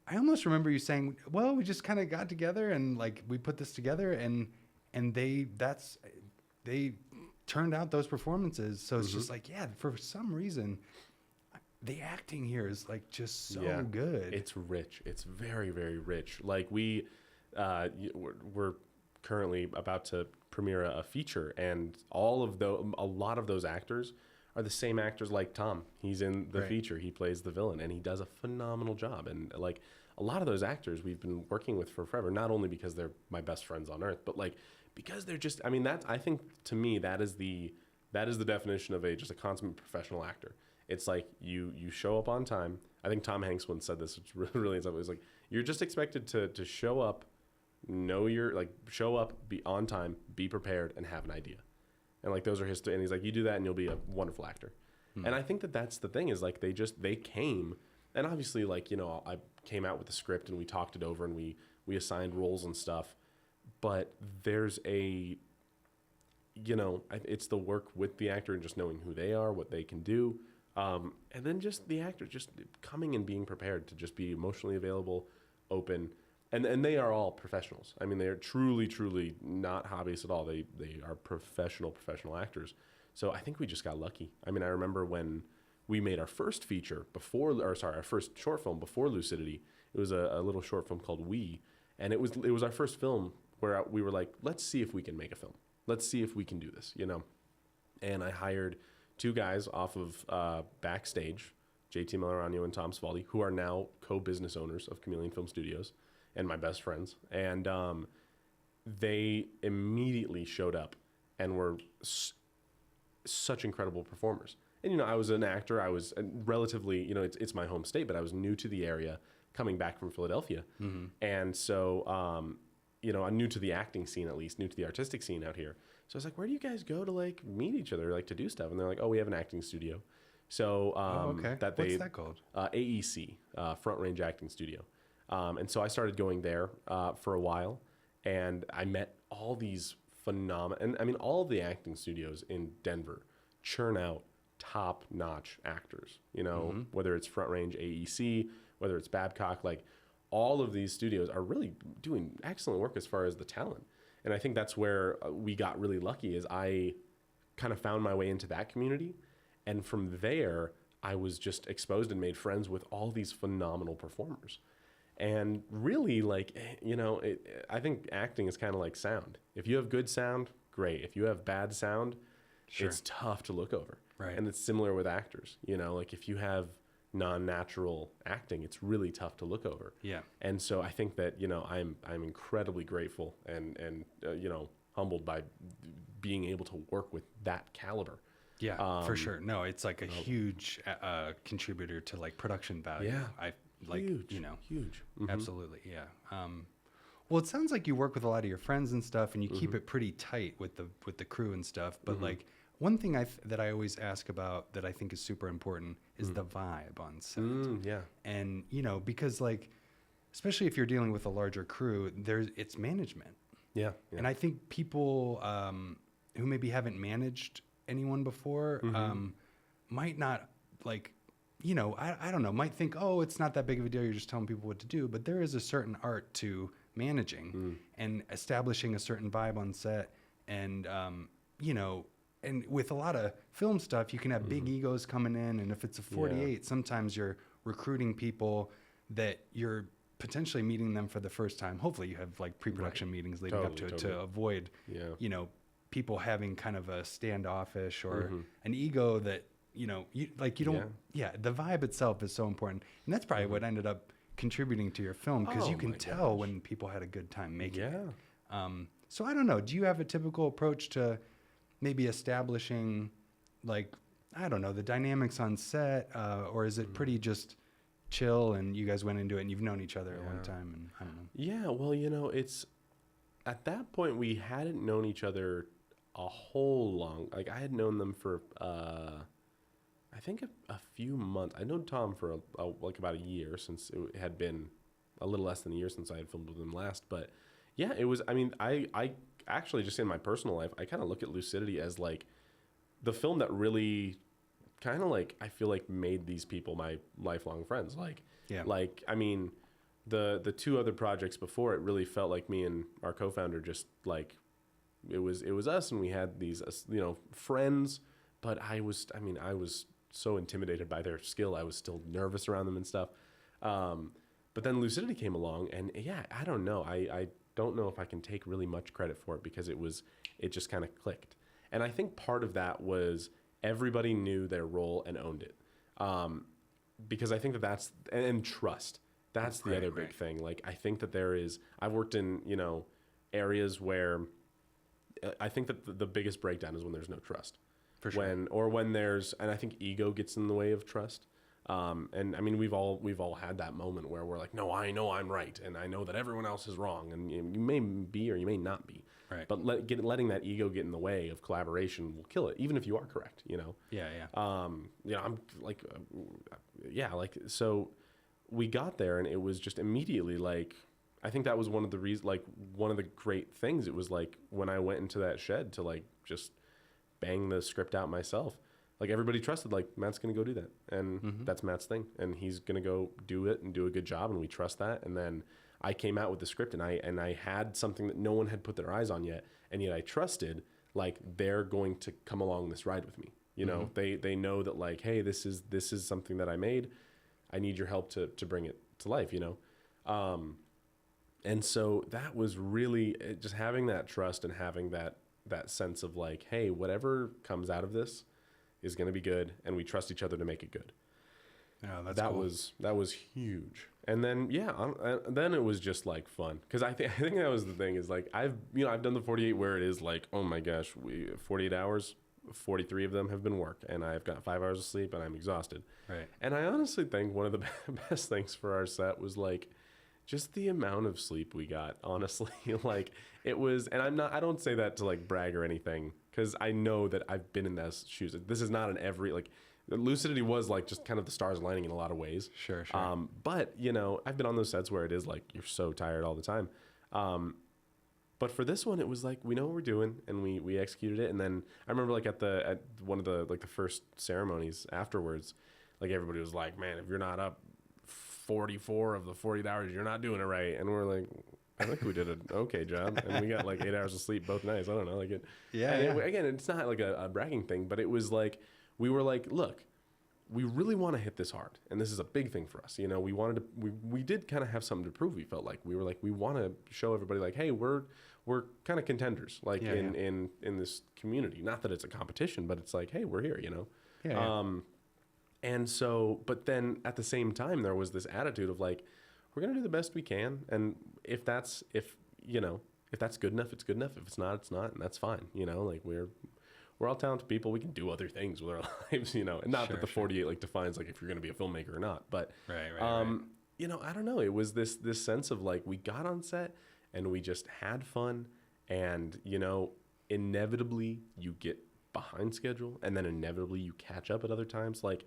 I almost remember you saying, well, we just kind of got together and like we put this together and they turned out those performances. So it's just like, yeah, for some reason the acting here is like just so good. It's rich. It's very, very rich. Like we're currently about to premiere a feature, and a lot of those actors are the same actors like Tom. He's in the feature. He plays the villain, and he does a phenomenal job. And like a lot of those actors we've been working with for forever, not only because they're my best friends on earth, but like because they're just, I mean, I think to me, that is the definition of just a consummate professional actor. It's like you show up on time. I think Tom Hanks once said this, which really is, it was like, you're just expected to show up, show up, be on time, be prepared, and have an idea. And like those are his, and he's like, you do that and you'll be a wonderful actor. And I think that's the thing, is like they came, and obviously like, I came out with the script and we talked it over and we assigned roles and stuff. But there's it's the work with the actor and just knowing who they are, what they can do. And then just the actor just coming and being prepared to just be emotionally available, open. And they are all professionals. I mean, they are truly, truly not hobbyists at all. They are professional actors. So I think we just got lucky. I mean, I remember when we made our first feature our first short film before Lucidity. It was a little short film called We. And it was our first film where we were like, let's see if we can make a film. Let's see if we can do this, And I hired 2 guys off of Backstage, JT Millerano and Tom Smaldone, who are now co-business owners of Chameleon Film Studios and my best friends. And they immediately showed up and were such incredible performers. And, I was an actor. I was relatively, it's my home state, but I was new to the area coming back from Philadelphia. Mm-hmm. And so, I'm new to the acting scene, at least, new to the artistic scene out here. So I was like, where do you guys go to like meet each other, like to do stuff? And they're like, oh, we have an acting studio. So okay. What's that called? AEC, Front Range Acting Studio. And so I started going there for a while, and I met all these phenomenal, and I mean, all of the acting studios in Denver churn out top-notch actors, whether it's Front Range, AEC, whether it's Babcock, like all of these studios are really doing excellent work as far as the talent. And I think that's where we got really lucky, is I kind of found my way into that community. And from there, I was just exposed and made friends with all these phenomenal performers. And really, like, I think acting is kind of like sound. If you have good sound, great. If you have bad sound, it's tough to look over. Right. And it's similar with actors. Like if you have non-natural acting, it's really tough to look over. Yeah. And so I think that, I'm incredibly grateful and humbled by being able to work with that caliber. Yeah, for sure. No, it's like a huge contributor to like production value. Yeah. I like, huge. Mm-hmm. Absolutely. Yeah. Well, it sounds like you work with a lot of your friends and stuff, and you keep it pretty tight with the crew and stuff. But like one thing that I always ask about that I think is super important is the vibe on set. Yeah. And because like, especially if you're dealing with a larger crew, it's management. Yeah. And I think people who maybe haven't managed anyone before might not like, I don't know, might think, oh, it's not that big of a deal. You're just telling people what to do. But there is a certain art to managing and establishing a certain vibe on set. And, and with a lot of film stuff, you can have big egos coming in. And if it's a 48, sometimes you're recruiting people that you're potentially meeting them for the first time. Hopefully you have like pre-production meetings leading up to it to avoid, people having kind of a standoffish or an ego that, you don't, the vibe itself is so important. And that's probably what ended up contributing to your film, because you can tell when people had a good time making it. So I don't know, do you have a typical approach to maybe establishing like, I don't know, the dynamics on set, or is it pretty just chill and you guys went into it and you've known each other at one time, and I don't know. Yeah, well, it's at that point we hadn't known each other a whole long, like I had known them for I think a few months. I know Tom for like about a year, since it had been a little less than a year since I had filmed with him last. But yeah, it was, I mean, I actually, just in my personal life, I kind of look at Lucidity as like the film that really kind of like, I feel like made these people my lifelong friends. Like, Yeah. like, I mean, the two other projects before it really felt like me and our co-founder just like, it was us, and we had these, you know, friends, but I was so intimidated by their skill. I was still nervous around them and stuff. But then Lucidity came along, and yeah, I don't know. I don't know if I can take really much credit for it, because it just kind of clicked. And I think part of that was everybody knew their role and owned it. Because I think that's, and trust. That's the other big thing. Like, I think that I've worked in, you know, areas where I think that the biggest breakdown is when there's no trust. For sure. And I think ego gets in the way of trust. And I mean, we've all had that moment where we're like, no, I know I'm right, and I know that everyone else is wrong, and you may be or you may not be. Right. But letting that ego get in the way of collaboration will kill it, even if you are correct. You know. Yeah. Yeah. You know, I'm like, so we got there, and it was just immediately like, I think that was one of the reasons, like one of the great things. It was like when I went into that shed to like just bang the script out myself. Like, everybody trusted, like, Matt's going to go do that. And that's Matt's thing. And he's going to go do it and do a good job. And we trust that. And then I came out with the script, and I had something that no one had put their eyes on yet. And yet I trusted, like, they're going to come along this ride with me. You know, they know that, like, hey, this is something that I made. I need your help to bring it to life, you know? And so that was really just having that trust and having that sense of like, hey, whatever comes out of this is going to be good, and we trust each other to make it good. Oh, that's cool. That was huge. And then then it was just like fun, because I think that was the thing, is like I've done the 48 where it is like, oh my gosh, 48 hours, 43 of them have been work, and I've got 5 hours of sleep, and I'm exhausted. Right. And I honestly think one of the best things for our set was like just the amount of sleep we got. Honestly, like it was, and I don't say that to like brag or anything, because I know that I've been in those shoes. This is not an every, like, Lucidity was like just kind of the stars aligning in a lot of ways. Sure. But you know, I've been on those sets where it is like you're so tired all the time. But for this one, it was like, we know what we're doing, and we executed it. And then I remember like at one of the like the first ceremonies afterwards, like everybody was like, man, if you're not up 44 of the 48 hours, you're not doing it right. And we're like, I think we did an okay job, and we got like 8 hours of sleep both nights. I don't know, like it. Yeah. Again, it's not like a bragging thing, but it was like, we were like, look, we really want to hit this hard, and this is a big thing for us. You know, we did kind of have something to prove. We felt like we want to show everybody like, hey, we're kind of contenders, like in this community. Not that it's a competition, but it's like, hey, we're here, you know. Yeah. And so, but then at the same time, there was this attitude of like, we're gonna do the best we can, and if that's good enough, it's good enough. If it's not, it's not, and that's fine. You know, like we're all talented people. We can do other things with our lives, you know. And not that the 48 like defines like if you're going to be a filmmaker or not, but right. You know, I don't know. It was this sense of like, we got on set and we just had fun, and you know, inevitably you get behind schedule, and then inevitably you catch up at other times. Like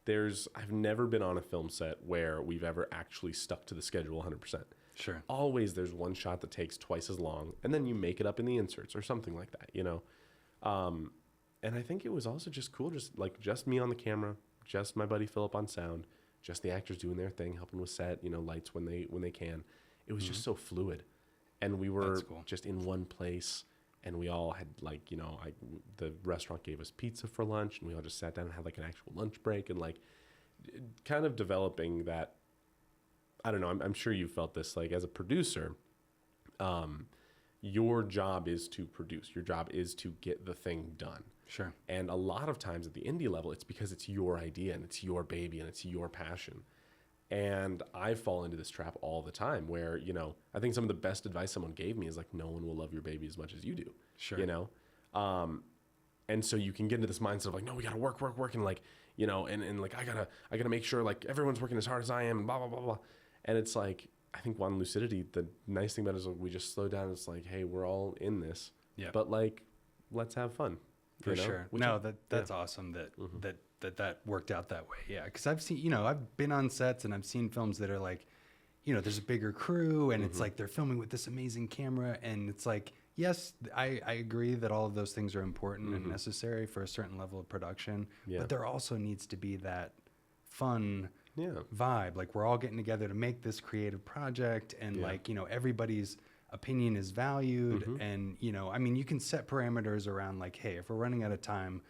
I've never been on a film set where we've ever actually stuck to the schedule 100%. Sure. Always there's one shot that takes twice as long, and then you make it up in the inserts or something like that, you know. And I think it was also just cool, just me on the camera, just my buddy Philip on sound, just the actors doing their thing, helping with set, you know, lights when they can. It was just so fluid, and we were just in one place, and we all had like, you know, the restaurant gave us pizza for lunch, and we all just sat down and had like an actual lunch break, and like kind of developing that. I don't know. I'm sure you felt this, like as a producer, your job is to produce. Your job is to get the thing done. Sure. And a lot of times at the indie level, it's because it's your idea and it's your baby and it's your passion. And I fall into this trap all the time where, you know, I think some of the best advice someone gave me is like, no one will love your baby as much as you do. Sure. You know? And so you can get into this mindset of like, no, we got to work. And like, you know, and like, I gotta make sure like everyone's working as hard as I am, and blah, blah, blah, blah. And it's like, I think on Lucidity, the nice thing about it is like, we just slow down. It's like, hey, we're all in this, but like, let's have fun. For sure. That's awesome that worked out that way. Yeah. Cause I've seen, you know, I've been on sets and I've seen films that are like, you know, there's a bigger crew, and it's like, they're filming with this amazing camera, and it's like, yes, I agree that all of those things are important and necessary for a certain level of production, but there also needs to be that fun vibe. Like we're all getting together to make this creative project, and like, you know, everybody's opinion is valued. And, you know, I mean, you can set parameters around like, hey, if we're running out of time,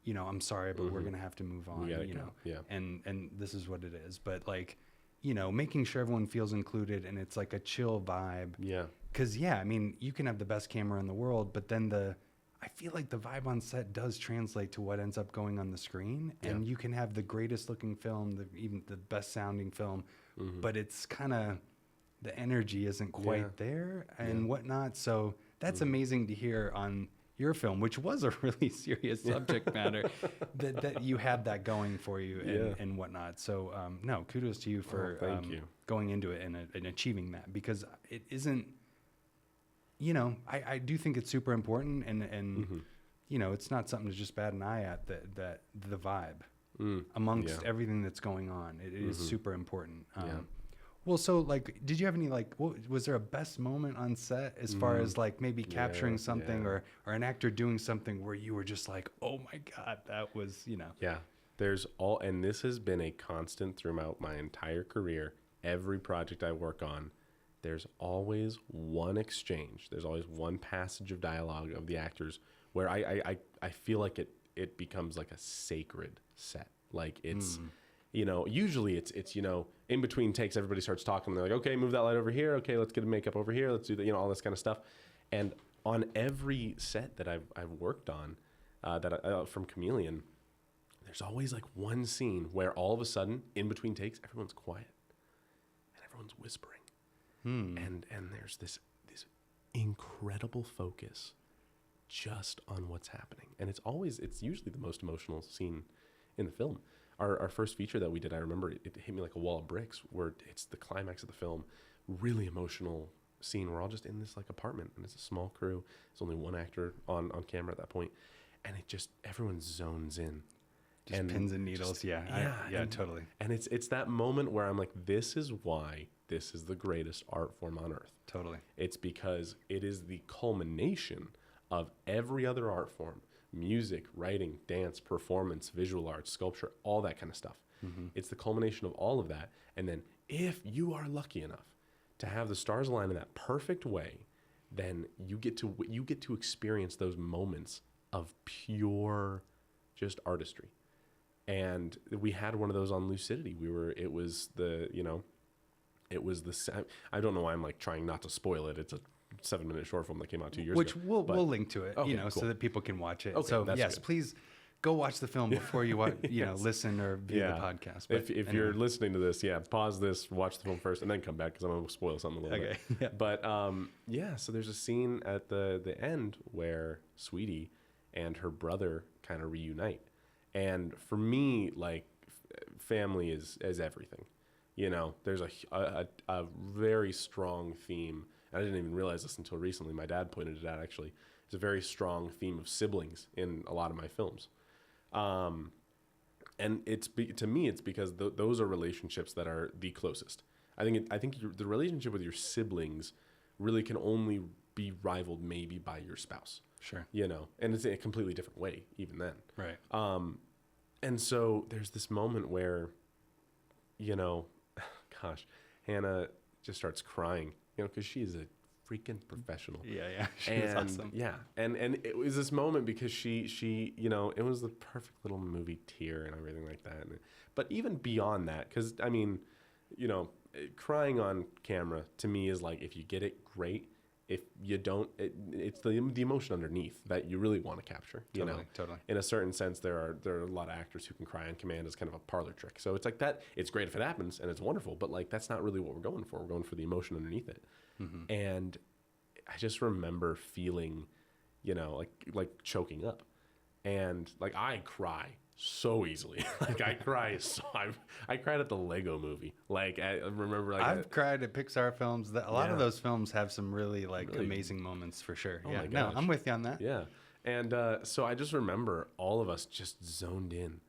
you know, I'm sorry, but we're going to have to move on, you know, and this is what it is. But like, you know, making sure everyone feels included and it's like a chill vibe. Yeah. Cause I mean, you can have the best camera in the world, but then I feel like the vibe on set does translate to what ends up going on the screen. And you can have the greatest looking film, even the best sounding film, but it's kind of, the energy isn't quite there and whatnot. So that's amazing to hear on your film, which was a really serious subject matter, that you had that going for you and whatnot. So no, kudos to you for thank you. going into it and achieving that, because it isn't, you know, I do think it's super important, and you know, it's not something to just bat an eye at, that the vibe amongst everything that's going on. It is super important. Well, so like, did you have any like, was there a best moment on set as far as like maybe capturing something or an actor doing something where you were just like, oh my God, that was, you know? Yeah, and this has been a constant throughout my entire career. Every project I work on, there's always one exchange. There's always one passage of dialogue of the actors where I feel like it becomes like a sacred set. Like it's, you know, usually it's, you know, in between takes, everybody starts talking. They're like, okay, move that light over here. Okay, let's get a makeup over here. Let's do that, you know, all this kind of stuff. And on every set that I've worked on, from Chameleon, there's always like one scene where all of a sudden, in between takes, everyone's quiet and everyone's whispering, and there's this incredible focus just on what's happening, and it's usually the most emotional scene in the film. Our first feature that we did, I remember it hit me like a wall of bricks, where it's the climax of the film, really emotional scene. We're all just in this like apartment, and it's a small crew. There's only one actor on camera at that point, and it just, everyone zones in. Just and pins and needles, totally. And it's that moment where I'm like, this is why this is the greatest art form on earth. Totally. It's because it is the culmination of every other art form. Music, writing, dance, performance, visual arts, sculpture, all that kind of stuff. It's the culmination of all of that. And then if you are lucky enough to have the stars align in that perfect way, then you get to experience those moments of pure just artistry. And we had one of those on Lucidity. I don't know why I'm like trying not to spoil it. It's a 7-minute short film that came out 2 years ago. Which we'll link to it, you know, cool, so that people can watch it. Okay, so yes, good. Please go watch the film before you watch, you know, listen or view the podcast. But if anyway, you're listening to this, pause this, watch the film first, and then come back, because I'm going to spoil something a little bit. Yeah. But so there's a scene at the end where Sweetie and her brother kind of reunite. And for me, like, family is everything. You know, there's a very strong theme. I didn't even realize this until recently. My dad pointed it out, actually. There's a very strong theme of siblings in a lot of my films. And to me, it's because those are relationships that are the closest. I think the relationship with your siblings really can only be rivaled maybe by your spouse. Sure. You know, and it's in a completely different way even then. Right. And so there's this moment where, you know, gosh, Hannah just starts crying, you know, because she is a freaking professional. Yeah. She was awesome. Yeah. And it was this moment because she, you know, it was the perfect little movie tear and everything like that. But even beyond that, because, I mean, you know, crying on camera to me is like, if you get it, great. If you don't, it's the emotion underneath that you really want to capture. You know, totally. In a certain sense, there are a lot of actors who can cry on command as kind of a parlor trick. So it's like that. It's great if it happens and it's wonderful, but like that's not really what we're going for. We're going for the emotion underneath it. Mm-hmm. And I just remember feeling, you know, like choking up, and like I cry so easily. Like I cry I cried at the Lego Movie. Like I remember, like I've cried at Pixar films. That a lot of those films have some really amazing moments for sure. Oh yeah, no, I'm with you on that. Yeah, and so I just remember all of us just zoned in,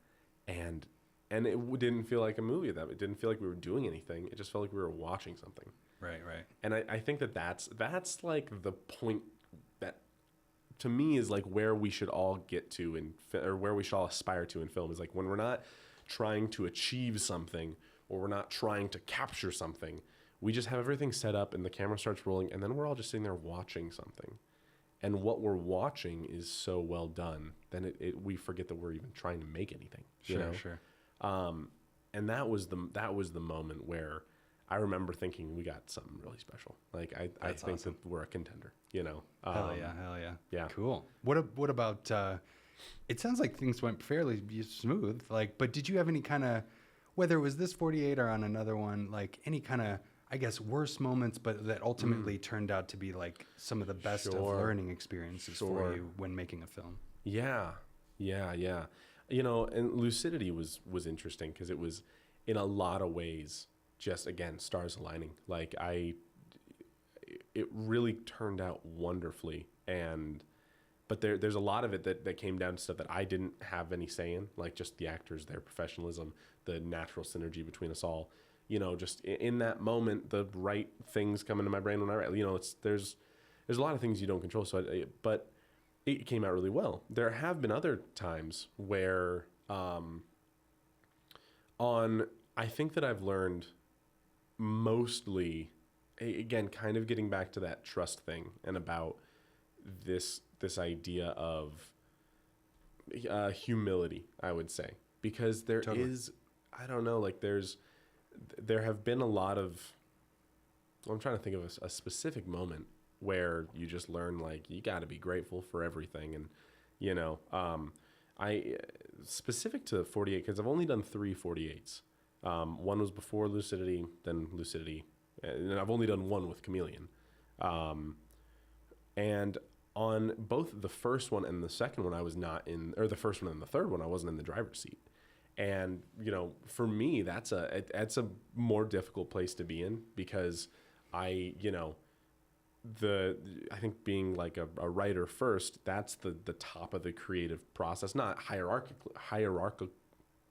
and it didn't feel like a movie. That it didn't feel like we were doing anything. It just felt like we were watching something. Right. And I think that's like the point to me is like where we should all get to or where we should all aspire to in film, is like when we're not trying to achieve something or we're not trying to capture something, we just have everything set up and the camera starts rolling, and then we're all just sitting there watching something. And what we're watching is so well done, then we forget that we're even trying to make anything. Sure, you know? sure. And that was the moment where I remember thinking we got something really special. Like I think awesome. that we're a contender. You know. Hell yeah. Yeah. Cool. What about? It sounds like things went fairly smooth. Like, but did you have any kind of, whether it was this 48 or on another one, like any kind of, I guess, worse moments, but that ultimately turned out to be like some of the best of learning experiences for you when making a film? Yeah. You know, and Lucidity was interesting because it was in a lot of ways just, again, stars aligning. Like it really turned out wonderfully. But there's a lot of it that came down to stuff that I didn't have any say in, like just the actors, their professionalism, the natural synergy between us all. You know, just in that moment, the right things come into my brain when I write. You know, there's a lot of things you don't control. But it came out really well. There have been other times where, I think that I've learned mostly, again, kind of getting back to that trust thing and about this idea of humility, I would say, because there is, I don't know, like there have been a lot of, I'm trying to think of a specific moment where you just learn, like, you got to be grateful for everything. And, you know, I, specific to 48, because I've only done 3 48s. One was before Lucidity, then Lucidity, and I've only done 1 with Chameleon. And on both the first one and the second one, I was not in, or the first one and the third one, I wasn't in the driver's seat. And, you know, for me, that's a more difficult place to be in, because I think being like a writer first, that's the top of the creative process, not hierarchical,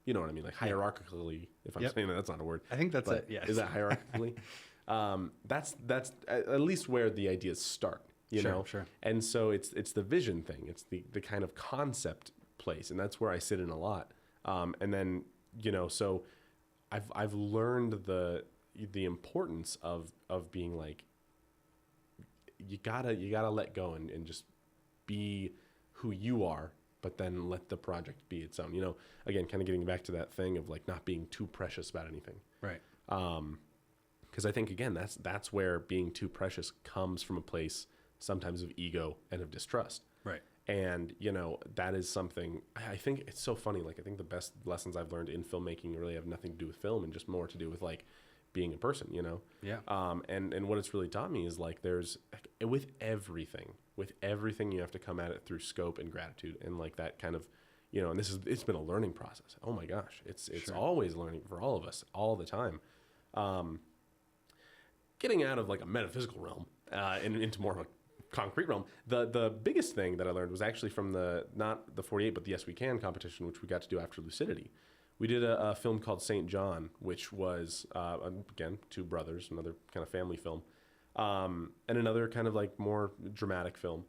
you know what I mean? Like hierarchically, if I'm saying that's not a word. I think that's it. Yeah. Is that hierarchically? That's at least where the ideas start, you know? Sure. And so it's the vision thing. It's the kind of concept place. And that's where I sit in a lot. And then, you know, so I've learned the importance of being like, you gotta let go and just be who you are, but then let the project be its own. You know, again, kind of getting back to that thing of like not being too precious about anything. Right. Because I think, again, that's where being too precious comes from, a place sometimes of ego and of distrust. Right. And, you know, that is something, I think it's so funny. Like, I think the best lessons I've learned in filmmaking really have nothing to do with film and just more to do with like being a person, you know? Yeah. And what it's really taught me is like, there's with everything you have to come at it through scope and gratitude and like that kind of, you know, and it's been a learning process. Oh my gosh. It's always learning for all of us all the time. Getting out of like a metaphysical realm, and into more of a concrete realm. The biggest thing that I learned was actually from not the 48, but the Yes We Can competition, which we got to do after Lucidity. We did a film called St. John, which was, again, 2 brothers, another kind of family film, and another kind of like more dramatic film.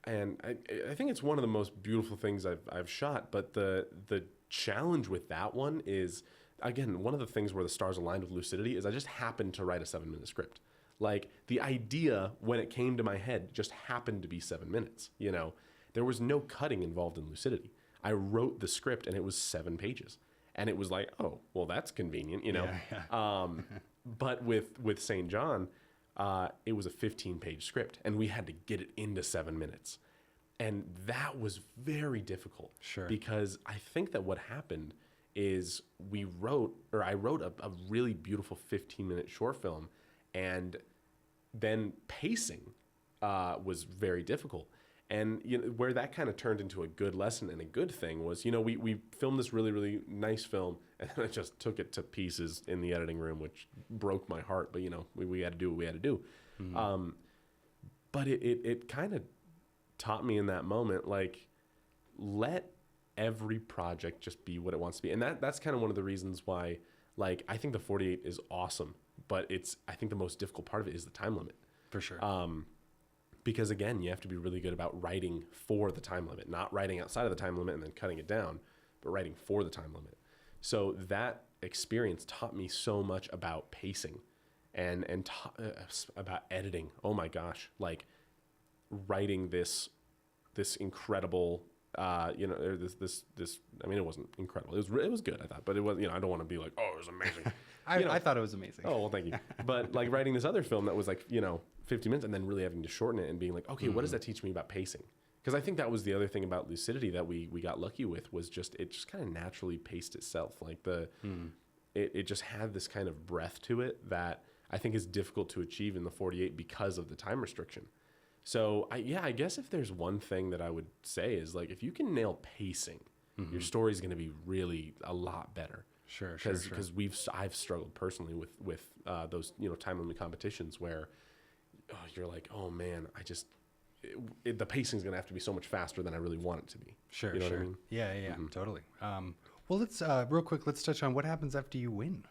And I think it's one of the most beautiful things I've shot. But the challenge with that one is, again, one of the things where the stars aligned with Lucidity is I just happened to write a 7-minute script. Like, the idea, when it came to my head, just happened to be 7 minutes, you know? There was no cutting involved in Lucidity. I wrote the script, and it was 7 pages. And it was like, oh, well, that's convenient, you know? Yeah. But with St. John, it was a 15-page script, and we had to get it into 7 minutes. And that was very difficult. Sure. Because I think that what happened is I wrote a really beautiful 15-minute short film, and then pacing was very difficult. And you know, where that kind of turned into a good lesson and a good thing was, you know, we filmed this really, really nice film, and then I just took it to pieces in the editing room, which broke my heart. But, you know, we had to do what we had to do. Mm-hmm. But it kind of taught me in that moment, like, let every project just be what it wants to be. And that's kind of one of the reasons why, like, I think the 48 is awesome, but I think the most difficult part of it is the time limit. For sure. because again, you have to be really good about writing for the time limit, not writing outside of the time limit and then cutting it down, but writing for the time limit. So that experience taught me so much about pacing and about editing. Oh my gosh, like writing this incredible, this. I mean, it wasn't incredible. It was good, I thought, but it was, I don't want to be like, oh, it was amazing. I thought it was amazing. Oh, well, thank you. But like writing this other film that was like, 50 minutes and then really having to shorten it and being like, okay, what does that teach me about pacing? Because I think that was the other thing about Lucidity that we got lucky with, was it just kind of naturally paced itself. Like it just had this kind of breath to it that I think is difficult to achieve in the 48 because of the time restriction. So I guess if there's one thing that I would say is like, if you can nail pacing, your story is going to be really a lot better. Sure. Because I've struggled personally with those time limit competitions where you're like, oh man, the pacing is going to have to be so much faster than I really want it to be. Sure. You know what I mean? Yeah, totally. Well, let's real quick. Let's touch on what happens after you win.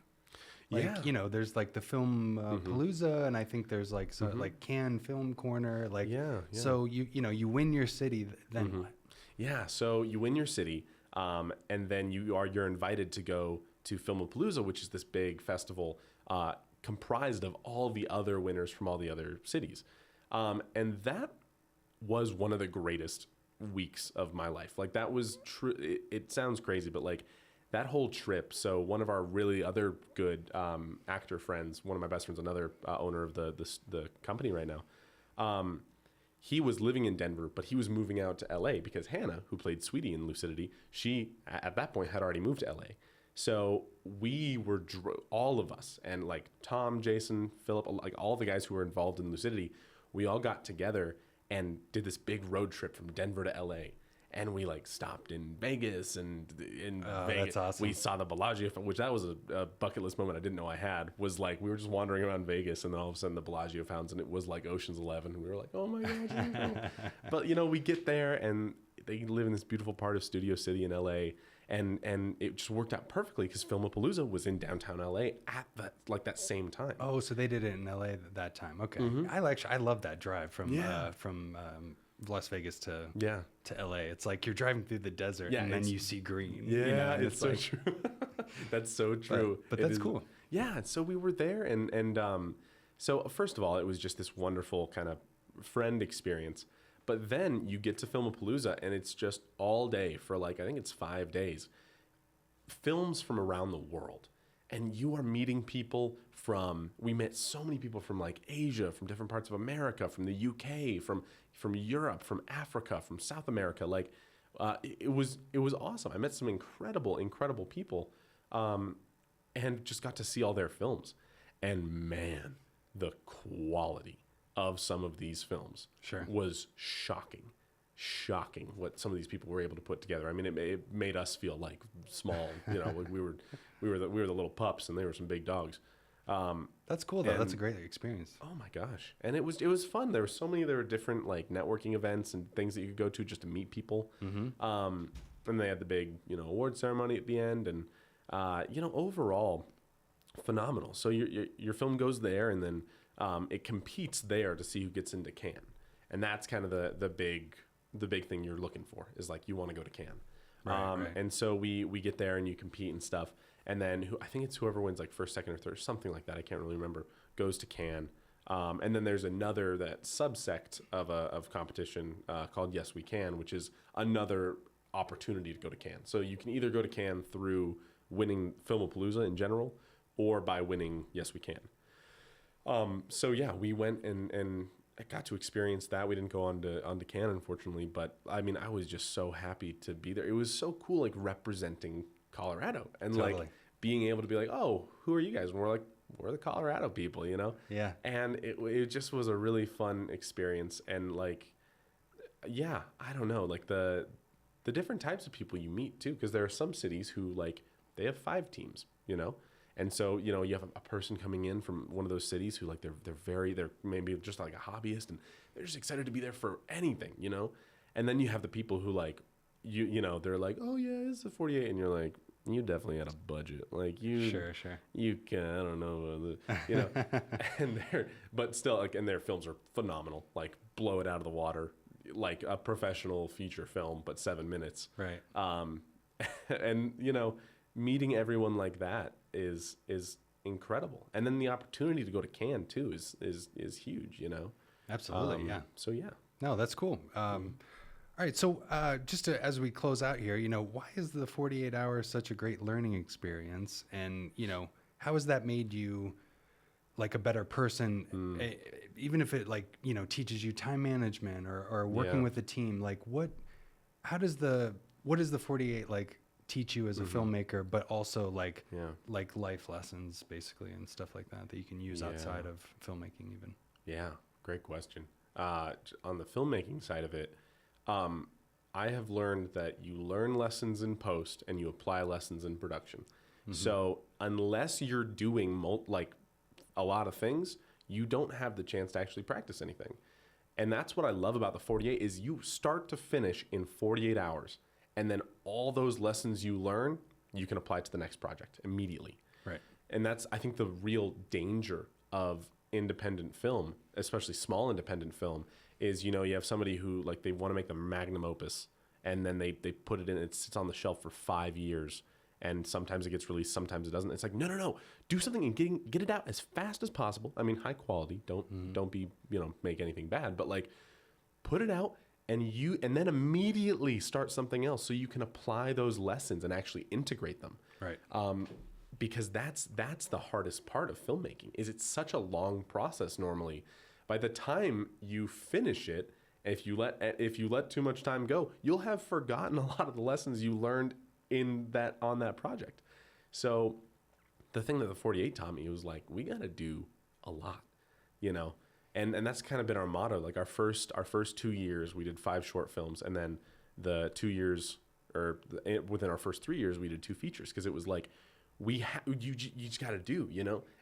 Like, there's like the film Palooza, and I think there's like like Cannes Film Corner. Like, so you win your city, then what? Yeah, so you win your city, and then you're invited to go to Filmapalooza, which is this big festival comprised of all the other winners from all the other cities, and that was one of the greatest weeks of my life. Like, that was true. It sounds crazy, but like that whole trip. So one of our really other good actor friends, one of my best friends, another owner of the company right now, he was living in Denver, but he was moving out to LA because Hannah, who played Sweetie in Lucidity, she at that point had already moved to LA. So we were all of us, and like Tom, Jason, Philip, like all the guys who were involved in Lucidity, we all got together and did this big road trip from Denver to LA. And we like stopped in Vegas, and in Vegas, that's awesome. We saw the Bellagio, which that was a bucket list moment I didn't know I had. Was like we were just wandering around Vegas, and then all of a sudden the Bellagio fountains, and it was like Ocean's 11, and we were like, oh my gosh. But we get there, and they live in this beautiful part of Studio City in LA, and it just worked out perfectly because Filmapalooza was in downtown LA at that same time. Oh, so they did it in LA that time. Okay, I love that drive from Las Vegas to LA. It's like you're driving through the desert and then you see green. Yeah, it's so true. That's so true. But that's cool. Yeah, so we were there, and so first of all, it was just this wonderful kind of friend experience. But then you get to Filmapalooza, and it's just all day for like, I think it's 5 days, films from around the world. And you are meeting people we met so many people from like Asia, from different parts of America, from the UK, from Europe, from Africa, from South America. Like, it was awesome. I met some incredible people, and just got to see all their films. And man, the quality of some of these films was shocking what some of these people were able to put together. I mean, it made us feel like small, like we were the little pups, and they were some big dogs. That's cool though. That's a great experience. Oh my gosh. And it was fun. There were different like networking events and things that you could go to just to meet people. And they had the big, award ceremony at the end, and overall phenomenal. So your film goes there, and then it competes there to see who gets into Cannes. And that's kind of the big thing you're looking for, is like, you want to go to Cannes. Right. And so we get there, and you compete and stuff. And then I think it's whoever wins like first, second, or third, something like that. I can't really remember. Goes to Cannes. And then there's another subsect of competition called Yes We Can, which is another opportunity to go to Cannes. So you can either go to Cannes through winning Filmapalooza in general, or by winning Yes We Can. So yeah, we went and I got to experience that. We didn't go on to Cannes, unfortunately, but I mean, I was just so happy to be there. It was so cool, like representing Colorado, and like being able to be like, oh, who are you guys? And we're like, we're the Colorado people, Yeah. And it just was a really fun experience, and like, yeah, I don't know, like the different types of people you meet too, because there are some cities who like they have 5 teams, And so, you have a person coming in from one of those cities who like they're maybe just like a hobbyist, and they're just excited to be there for anything, And then you have the people who like they're like, oh yeah, it's a 48, and you're like, You definitely had a budget. Like you, Sure. you can, I don't know, and but still, like, and their films are phenomenal. Like, blow it out of the water, like a professional feature film, but 7 minutes. Right. And meeting everyone like that is incredible. And then the opportunity to go to Cannes too is huge. Absolutely. Yeah. So yeah. No, that's cool. All right. So as we close out here, why is the 48 hours such a great learning experience? And, how has that made you like a better person, even if it teaches you time management or working with a team? Like what does the 48 like teach you as a filmmaker, but also like life lessons basically and stuff like that you can use outside of filmmaking even? Yeah. Great question. On the filmmaking side of it, I have learned that you learn lessons in post and you apply lessons in production. So unless you're doing a lot of things, you don't have the chance to actually practice anything. And that's what I love about the 48 is you start to finish in 48 hours. And then all those lessons you learn, you can apply to the next project immediately. Right. And that's, I think, the real danger of independent film, especially small independent film, is, you have somebody who they want to make the magnum opus and then they put it in, it sits on the shelf for 5 years and sometimes it gets released, sometimes it doesn't. It's like, no, do something and get it out as fast as possible. I mean, high quality, don't be, make anything bad, but put it out and then immediately start something else so you can apply those lessons and actually integrate them. Right. Because that's the hardest part of filmmaking is it's such a long process normally. By the time you finish it, if you let too much time go, you'll have forgotten a lot of the lessons you learned on that project. So the thing that the 48 taught me was we got to do a lot, and that's kind of been our motto. Like our first 2 years, we did 5 short films, and then the 2 years within our first 3 years, we did 2 features because it was you just got to do,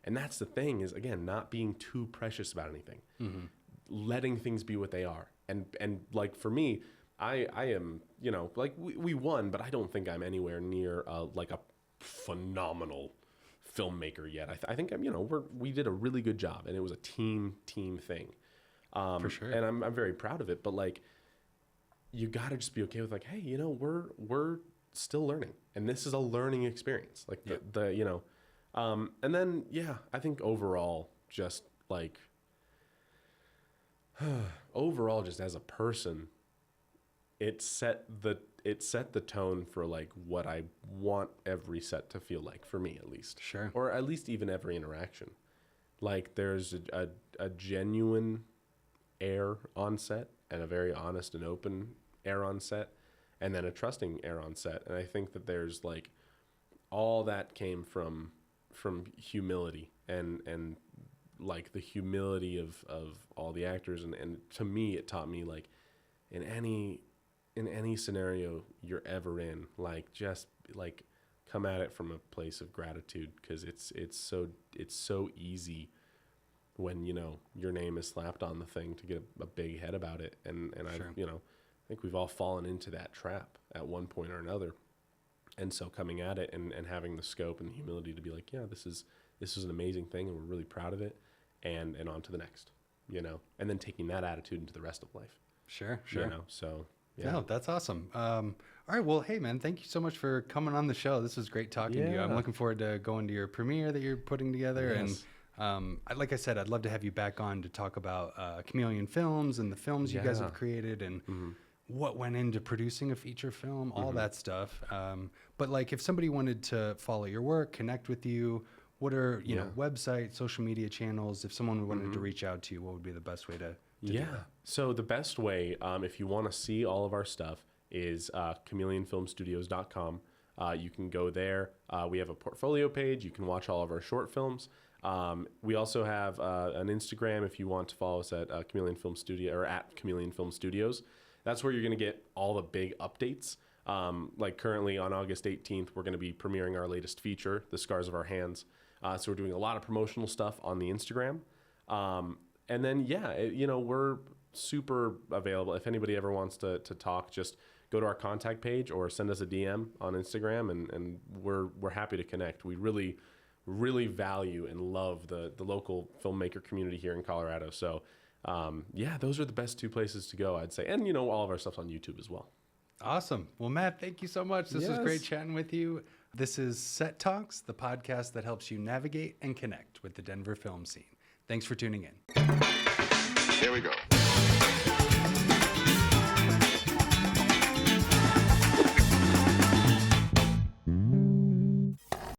and that's the thing is, again, not being too precious about anything, letting things be what they are. And for me, I am, we won, but I don't think I'm anywhere near a phenomenal filmmaker yet. I think we did a really good job and it was a team thing. For sure. And I'm very proud of it, but you got to just be okay with hey, we're still learning and this is a learning experience. And then, I think overall, just just as a person, it set the tone for what I want every set to feel like, for me at least. Sure. Or at least even every interaction. There's a genuine air on set and a very honest and open air on set, and then a trusting air on set. And I think that there's all that came from humility and the humility of all the actors. And to me, it taught me in any scenario you're ever in, just come at it from a place of gratitude, because it's so easy when your name is slapped on the thing to get a big head about it. And Sure. I think we've all fallen into that trap at one point or another. And so coming at it and having the scope and the humility to be this is an amazing thing and we're really proud of it, and on to the next, and then taking that attitude into the rest of life. Sure. So yeah. No, that's awesome. All right. Well, hey man, thank you so much for coming on the show. This was great talking to you. I'm looking forward to going to your premiere that you're putting together. Yes. And like I said, I'd love to have you back on to talk about Chameleon Films and the films you guys have created and what went into producing a feature film, all that stuff. But if somebody wanted to follow your work, connect with you, what are, website, social media channels? If someone wanted to reach out to you, what would be the best way to do that? So the best way, if you want to see all of our stuff, is chameleonfilmstudios.com. You can go there. We have a portfolio page. You can watch all of our short films. We also have an Instagram if you want to follow us at Chameleon Film Studio or at Chameleon Film Studios. That's where you're going to get all the big updates. Currently on August 18th, we're going to be premiering our latest feature, The Scars of Our Hands. So we're doing a lot of promotional stuff on the Instagram. And then, we're super available. If anybody ever wants to talk, just go to our contact page or send us a DM on Instagram, and we're happy to connect. We really value and love the local filmmaker community here in Colorado. So yeah, those are the best two places to go, I'd say. And, all of our stuff's on YouTube as well. Awesome. Well, Matt, thank you so much. This was Yes. great chatting with you. This is Set Talks, the podcast that helps you navigate and connect with the Denver film scene. Thanks for tuning in. Here we go.